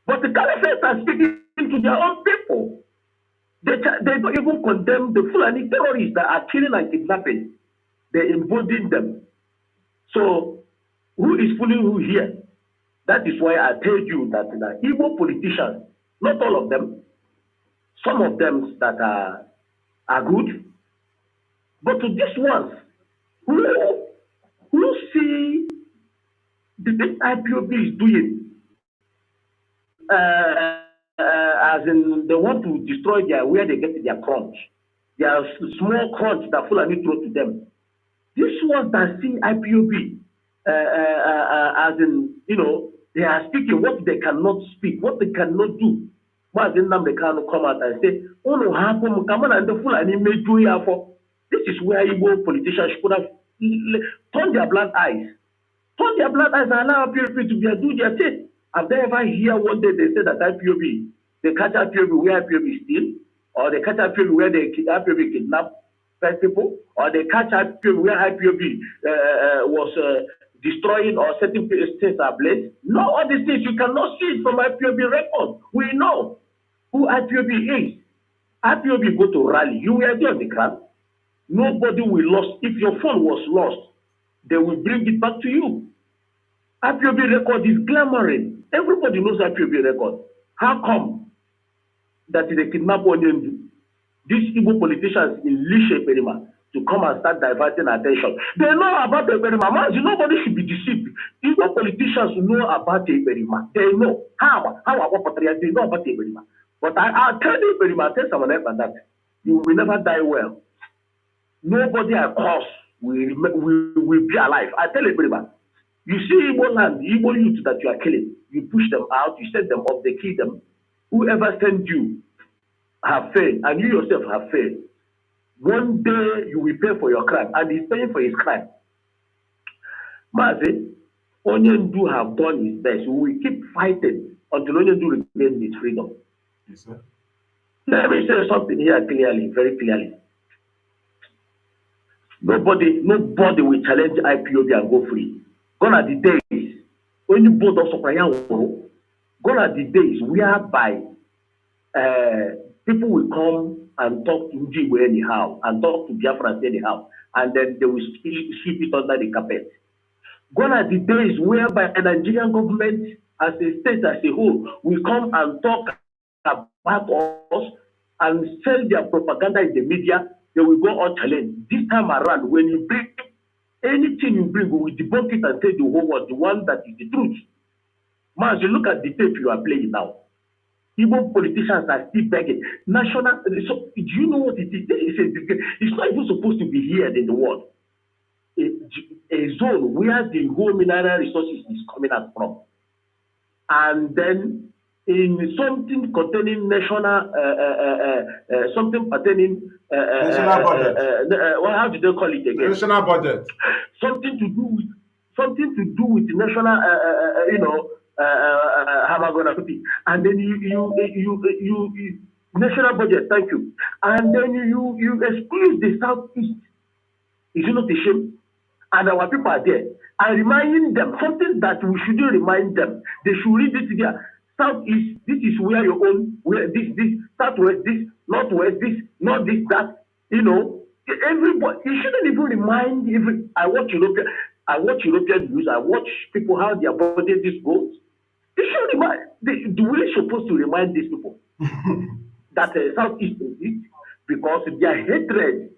But the caliphate are speaking to their own people. They don't even condemn the Fulani terrorists that are killing and kidnapping. They embolden them. So, who is fooling who here? That is why I told you that the Igbo politicians, not all of them, some of them that are good, but to these ones who see the IPOB is doing, as in they want to destroy where they get their crunch, their small crunch that Fulani throw to them. These ones that see IPOB, as in, they are speaking what they cannot speak, what they cannot do. Nnamdi Kanu come out and say, "Oh no, happen, come on, and the Fulani made do here for." This is where Igbo politicians should have turned their blind eyes. Turn their blind eyes and allow IPOB to do their thing. Have they ever hear one day they say that IPOB, they catch IPOB where IPOB steal, or they catch IPOB where IPOB kidnap people, or they catch IPOB where IPOB was destroying or setting states ablaze? No, all these things you cannot see it from IPOB record. We know who IPOB is. IPOB go to rally. You were there on the ground. Nobody will lost. If your phone was lost, they will bring it back to you. IPOB record is glamoring. Everybody knows IPOB record. How come that they kidnap Onyendu? These Igbo politicians in Lishe Perima to come and start diverting attention. They know about the Perima. Nobody should be deceived. Igbo politicians know about the Perima. They know. How they know about the Perima. But I'll tell you, Perima, I'll tell someone else that you will never die well. Nobody at cost will be alive. I tell you, Perima. You see Igbo land, Igbo youth that you are killing, you push them out, you set them up, they kill them. Whoever sent you have failed, and you yourself have failed. One day you will pay for your crime, and he's paying for his crime. Mazi, Onyendu have done his best. We will keep fighting until Onyendu regains his freedom. Yes, sir. Let me say something here clearly, very clearly. Nobody will challenge IPOB and go free. Gone are the days when you both also gone are the days whereby people will come and talk to Njigwe anyhow and talk to Biafrans anyhow, and then they will sweep it under the carpet. Gone are the days whereby the Nigerian government, as a state as a whole, will come and talk about us and sell their propaganda in the media. They will go on challenge. This time around, when you bring anything you bring, we will debunk it and say the whole world, the one that is the truth. Man, you look at the tape you are playing now. Igbo politicians are still begging. National, so do you know what it is? It's not even supposed to be here in the world. A zone where the whole mineral resources is coming out from. And then in something containing national, something pertaining, national budget. How do they call it again? National budget. Something to do with national, how am I gonna put it? And then you national budget. Thank you. And then you exclude the southeast. Is it not a shame? And our people are there. I remind them something that we shouldn't remind them. They should read it there. Southeast, this is where your own, where this, southwest, this, northwest, this, not this, that. Everybody. You shouldn't even remind. I watch European news. I watch people how their budget this goes. They should remind. We're supposed to remind these people that Southeast exists because their hatred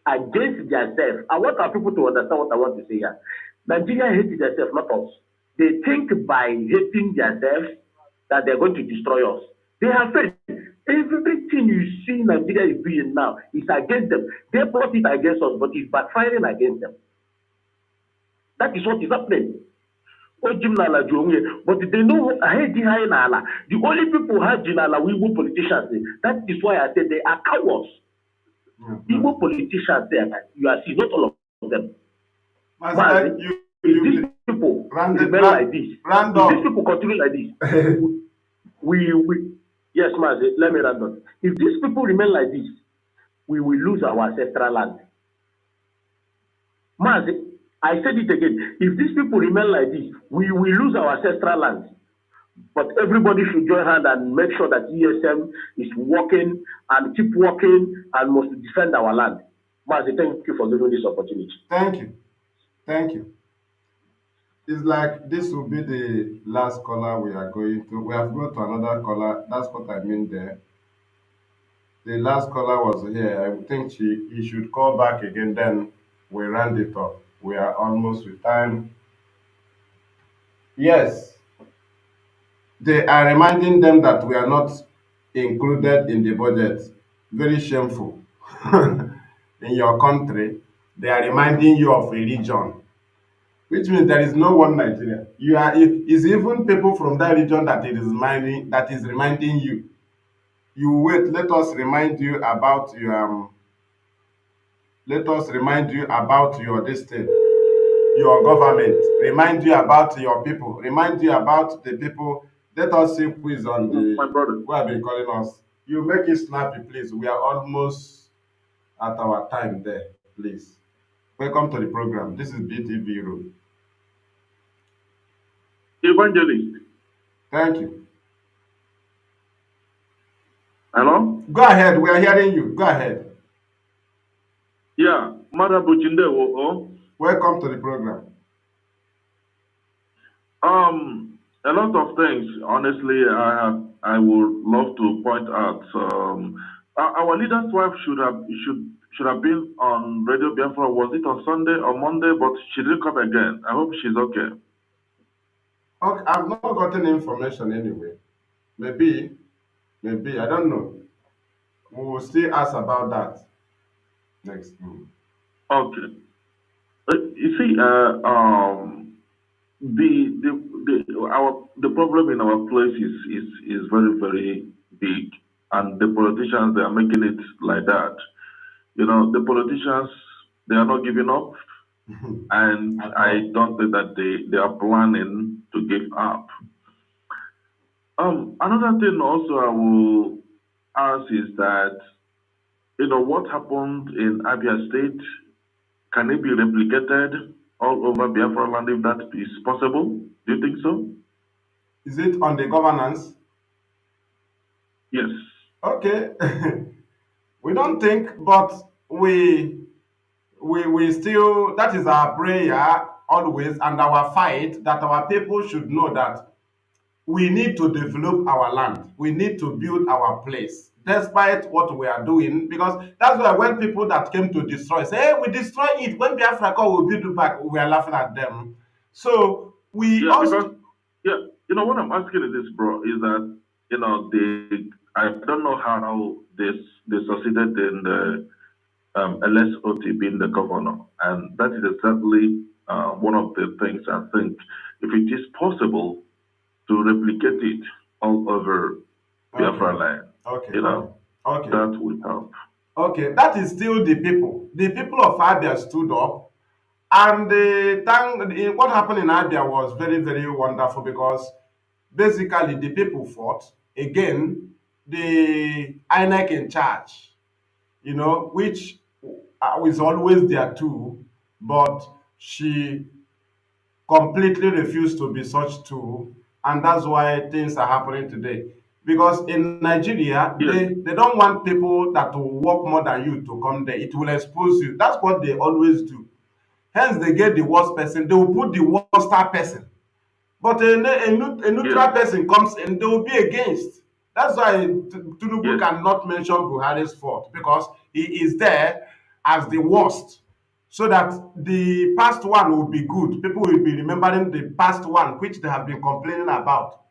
against themselves. I want our people to understand what I want to say here. Nigeria hates themselves, not us. They think by hating themselves that they're going to destroy us. They have faith. Everything Anything you see Nigeria is doing now is against them. They brought it against us, but it's backfiring against them. That is what is happening. But they know ahead nala. The only people who have nala we Igbo politicians. That is why I said they are cowards. Igbo politicians there, you are seeing not all of them. But if these people remain like this, if these people continue like this, we yes, Mazi, let me run. If these people remain like this, we will lose our ancestral land. Mazi, I said it again. If these people remain like this, we will lose our ancestral land. But everybody should join hand and make sure that ESM is working and keep working and must defend our land. Mazi, thank you for giving this opportunity. Thank you. Thank you. It's like this will be the last caller we are going to. We have got to another caller. That's what I mean there. The last caller was here. I think he should call back again. Then we round it up. We are almost with time. Yes, they are reminding them that we are not included in the budget. Very shameful. In your country, they are reminding you of a region, which means there is no one Nigeria. You are it's even people from that region that is reminding you. You wait, let us remind you about this thing, your government, remind you about your people, remind you about the people. Let us see who is on the who have been calling us. You make it snappy, please. We are almost at our time there, please. Welcome to the program. This is BTV Room. Evangelist. Thank you. Hello? Go ahead. We are hearing you. Go ahead. Yeah, Marabu Chindewo. Welcome to the program. A lot of things. Honestly, I would love to point out. Our leader's wife should have been on Radio Biafra. Was it on Sunday or Monday? But she didn't come again. I hope she's okay. Okay, I've not gotten information anyway. Maybe I don't know. We will still ask about that next. Okay. You see, the problem in our place is very, very big, and the politicians, they are making it like that. You know, the politicians, they are not giving up, and I don't think that they are planning to give up. Another thing also I will ask is that, you know, what happened in Abia State, can it be replicated all over Biafra land if that is possible? Do you think so? Is it on the governance? Yes. Okay. We don't think, but we still, that is our prayer always and our fight, that our people should know that we need to develop our land. We need to build our place, despite what we are doing, because that's why when people that came to destroy say, hey, we destroy it. When Biafra come, we'll build it back. We are laughing at them. So we also... Yeah, you know, what I'm asking is this, bro, is that, you know, I don't know how they succeeded in the LSOT being the governor. And that is exactly one of the things I think, if it is possible to replicate it all over Biafra land, you know, that will help. Okay, that is still the people. The people of Abia stood up, and what happened in Abia was very, very wonderful, because basically the people fought again. The INEC in charge, you know, which is always there too, but she completely refused to be such too, and that's why things are happening today. Because in Nigeria, they don't want people that will work more than you to come there. It will expose you. That's what they always do. Hence, they get the worst person. They will put the worst person. But a neutral person comes and they will be against. That's why Tinubu cannot mention Buhari's fault, because he is there as the worst, so that the past one will be good. People will be remembering the past one, which they have been complaining about.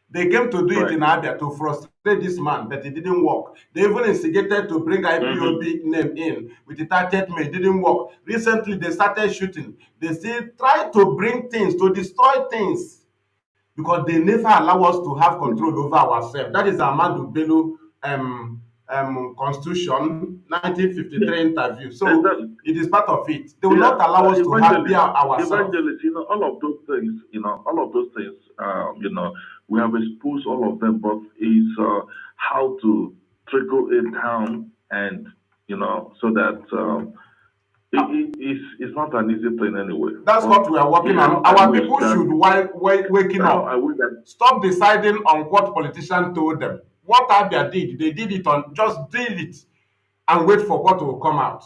They came to do it Right. in Abia to frustrate this man, but it didn't work. They even instigated to bring IPOB name in with the 30th May. It didn't work. Recently, they started shooting. They still try to bring things, to destroy things, because they never allow us to have control over ourselves. That is Ahmadu Bello Constitution, 1953 interview. So Exactly. it is part of it. They will Yeah, not allow us to have be ourselves. evangelist, all of those things, all of those things, we have exposed all of them, but it's how to trickle it down and, so that it's not an easy thing anyway. That's what we are working on. Our people should waking up. Stop deciding on what politician told them. What Abia did, they did it on, just did it and wait for what will come out.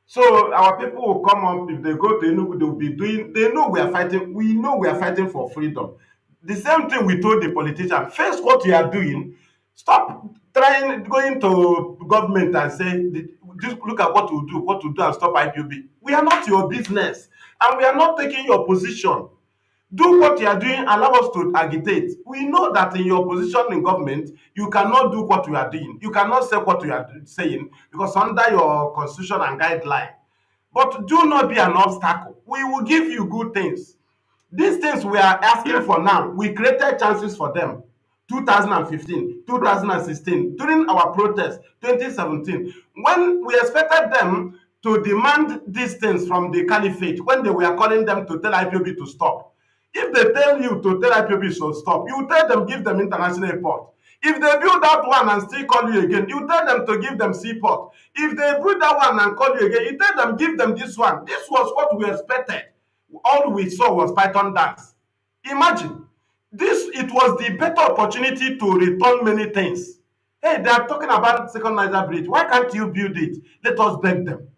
So our people will come up. If they go to Enugu, they will be doing, they know we are fighting, we know we are fighting for freedom. The same thing we told the politician, face what you are doing. Stop trying going to government and say, just look at what we do and stop IPOB. We are not your business and we are not taking your position. Do what you are doing, allow us to agitate. We know that in your position in government, you cannot do what you are doing. You cannot say what you are saying because under your constitution and guideline. But do not be an obstacle. We will give you good things. These things we are asking for now, we created chances for them. 2015, 2016, during our protest, 2017, when we expected them to demand these things from the caliphate, when they were calling them to tell IPOB to stop. If they tell you to tell IPOB to stop, you tell them give them international airport. If they build that one and still call you again, you tell them to give them seaport. If they build that one and call you again, you tell them give them this one. This was what we expected. All we saw was Python dance. Imagine this, it was the better opportunity to return many things. Hey, they are talking about second Niger bridge. Why can't you build it? Let us beg them.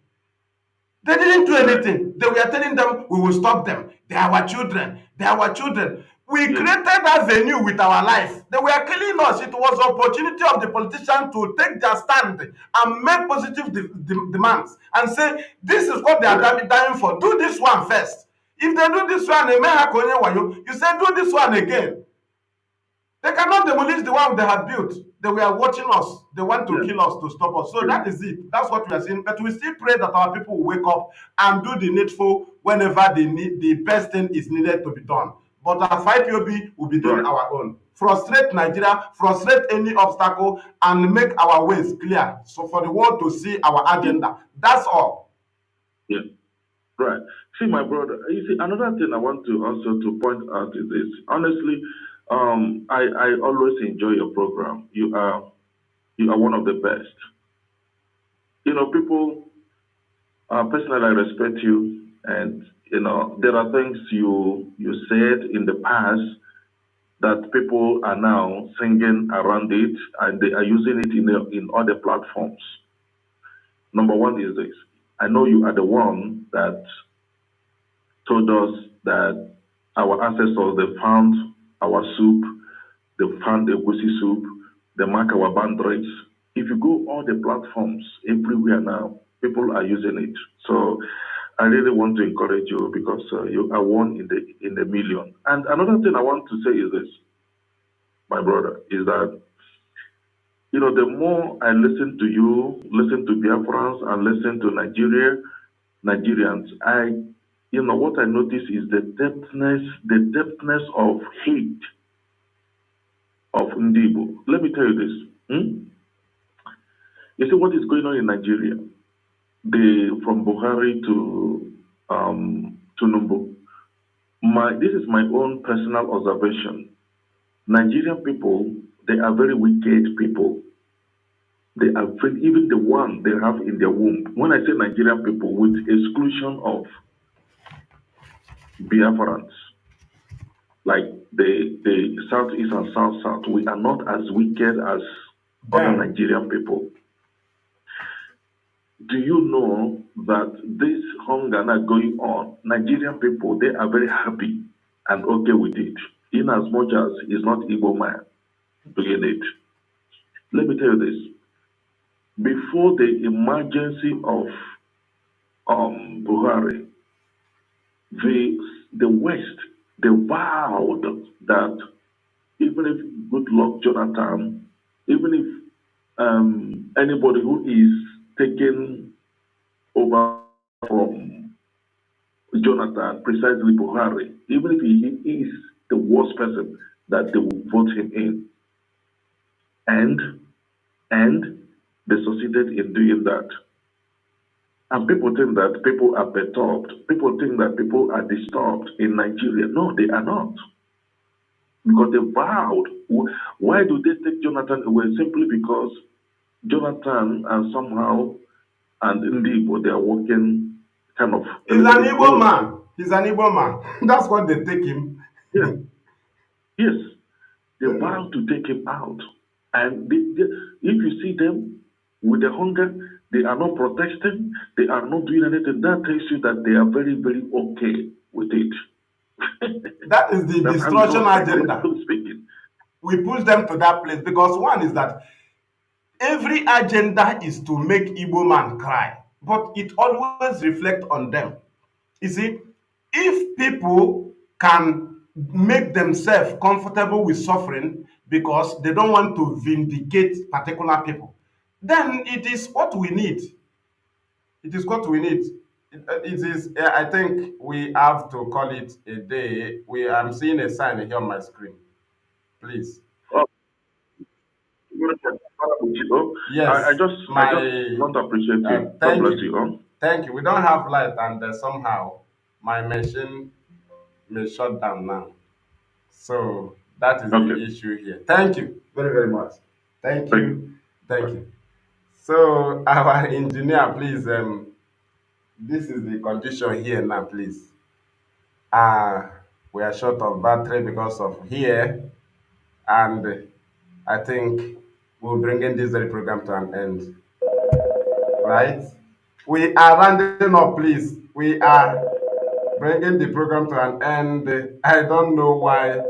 They didn't do anything. They were telling them we will stop them. They are our children. They are our children. We created that venue with our life. They were killing us. It was an opportunity of the politicians to take their stand and make positive demands and say, this is what they are dying for. Do this one first. If they do this one, you say do this one again. They cannot demolish the one they had built. They were watching us. They want to kill us to stop us. So that is it. That's what we are saying. But we still pray that our people will wake up and do the needful whenever the best thing is needed to be done. But as IPOB, will be doing our own. Frustrate Nigeria, frustrate any obstacle, and make our ways clear. So for the world to see our agenda. That's all. Yeah. Right. See, my brother, you see, another thing I want to also to point out is this. Honestly, I always enjoy your program. You are one of the best. People personally I respect you, and there are things you said in the past that people are now singing around it, and they are using it in other platforms. Number one is this: I know you are the one that told us that our ancestors, they found our soup, they found the Egusi soup, they mark our boundaries. If you go all the platforms everywhere now, people are using it. So I really want to encourage you because you are one in the million. And another thing I want to say is this, my brother, is that the more I listen to you, listen to Biafrans, and listen to Nigerians, what I notice is the depthness of hate of Ndibo. Let me tell you this. You see what is going on in Nigeria? From Buhari to Tinubu. This is my own personal observation. Nigerian people, they are very wicked people. They are even the one they have in their womb. When I say Nigerian people, with exclusion of Biafrans, like the Southeast and South, we are not as wicked as other Nigerian people. Do you know that this hunger not going on, Nigerian people, they are very happy and okay with it, in as much as it's not Igbo man doing it. Let me tell you this. Before the emergency of Buhari, the West, they vowed that even if good luck Jonathan, even if anybody who is taking over from Jonathan, precisely Buhari, even if he is the worst person, that they will vote him in. And they succeeded in doing that. And people think that people are perturbed. People think that people are disturbed in Nigeria. No, they are not. Because they vowed. Why do they take Jonathan away? Simply because Jonathan and somehow and Ndibo, they are working kind of... He's an Igbo man. He's an Igbo man. That's what they take him. Yeah. Yes. They vowed to take him out. And if you see them with the hunger, they are not protesting, they are not doing anything. That tells you that they are very, very okay with it. That is the destruction agenda. We push them to that place because one is that every agenda is to make Igbo man cry, but it always reflects on them. You see, if people can make themselves comfortable with suffering because they don't want to vindicate particular people, then it is what we need. It is what we need. It is. I think we have to call it a day. I'm seeing a sign here on my screen. Please. Oh. Yes. I just want to appreciate you. Thank you. Thank you. We don't have light, and somehow my machine may shut down now. So that is the issue here. Thank you very, very much. Thank you. Thank you. So our engineer, please, this is the condition here now, please. We are short of battery because of here, and I think we'll bring in this very program to an end. Right? We are rounding up, please. We are bringing the program to an end. I don't know why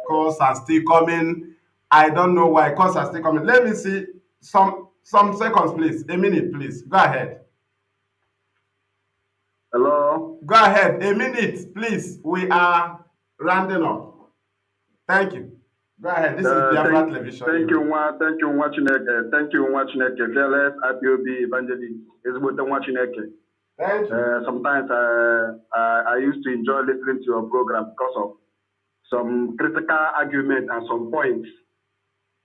calls are still coming. I don't know why calls are still coming. Let me see some seconds, please. A minute, please. Go ahead. Hello? Go ahead. A minute, please. We are rounding up. Thank you. Go ahead. This is Biafran Television. Thank you, Chineke. Thank you, Chineke. Fearless IPOB evangelist is with the Chineke. Thank you. Sometimes I used to enjoy listening to your program because of some critical argument and some points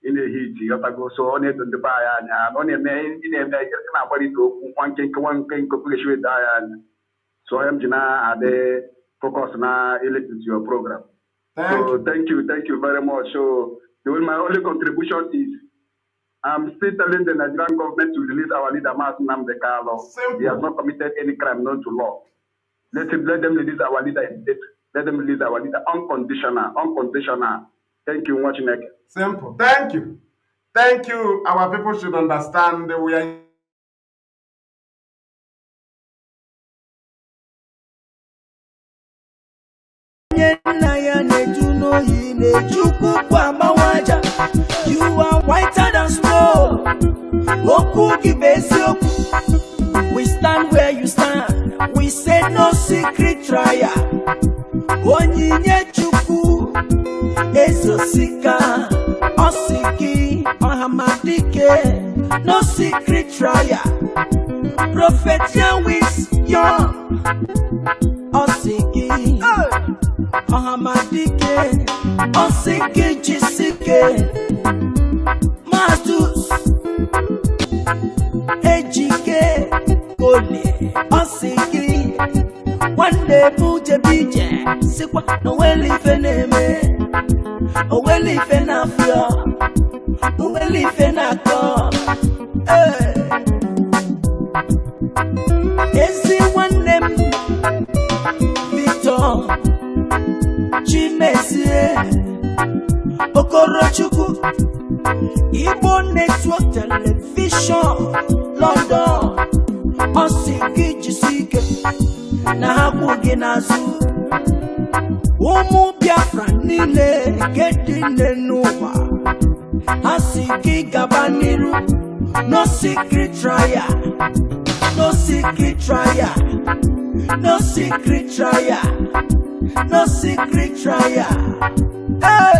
in the heat. You have to go so on it on the buy and on a main in a body to one can cooperation with so I'm Jina Ade focus now listen to your program. Thank you very much. So my only contribution is I'm still telling the Nigerian government to release our leader Nnamdi Kanu. He has not committed any crime known to law. Let them release our leader. Let them release our leader unconditional. Thank you, Wachineke. Simple. Thank you. Thank you. Our people should understand that we are you are whiter than snow. We stand where you stand. We say no secret trial. Onyinye Chukwu Ezosika Osiki Ohamadike. No secret trial. Prophet Yahweh young Osiki Ohamadike Osiki Jisike Mastus Ejike Kole Osiki one day Buje Bije Sikwa no weli feneme O weli fenafia O weli fenako Ezi one name Victor Chimezie Okorochukwu Igbo Network Television London Osiki Jisike na hakwughị n'azụ ụmụ Biafran niile kedị n'ụwa ha si gị gaba n'iru no secret trial no secret trial no secret trial no secret trial hey!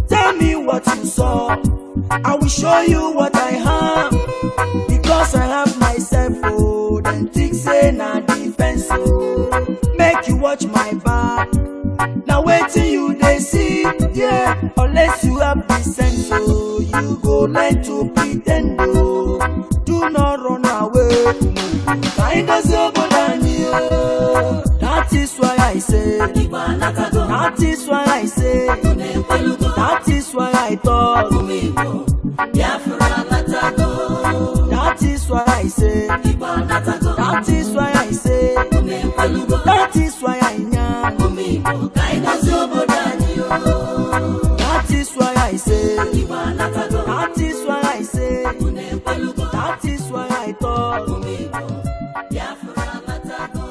Tell me what you saw, I will show you what I have. Because I have myself, oh, then think say na defense, oh. Make you watch my back. Now wait till you they see, yeah. Unless you have the sense, oh, you go learn to pretend, oh. Do not run away. That is why I say, that is why I say, that is why I thought, that is why I say, that is why I say,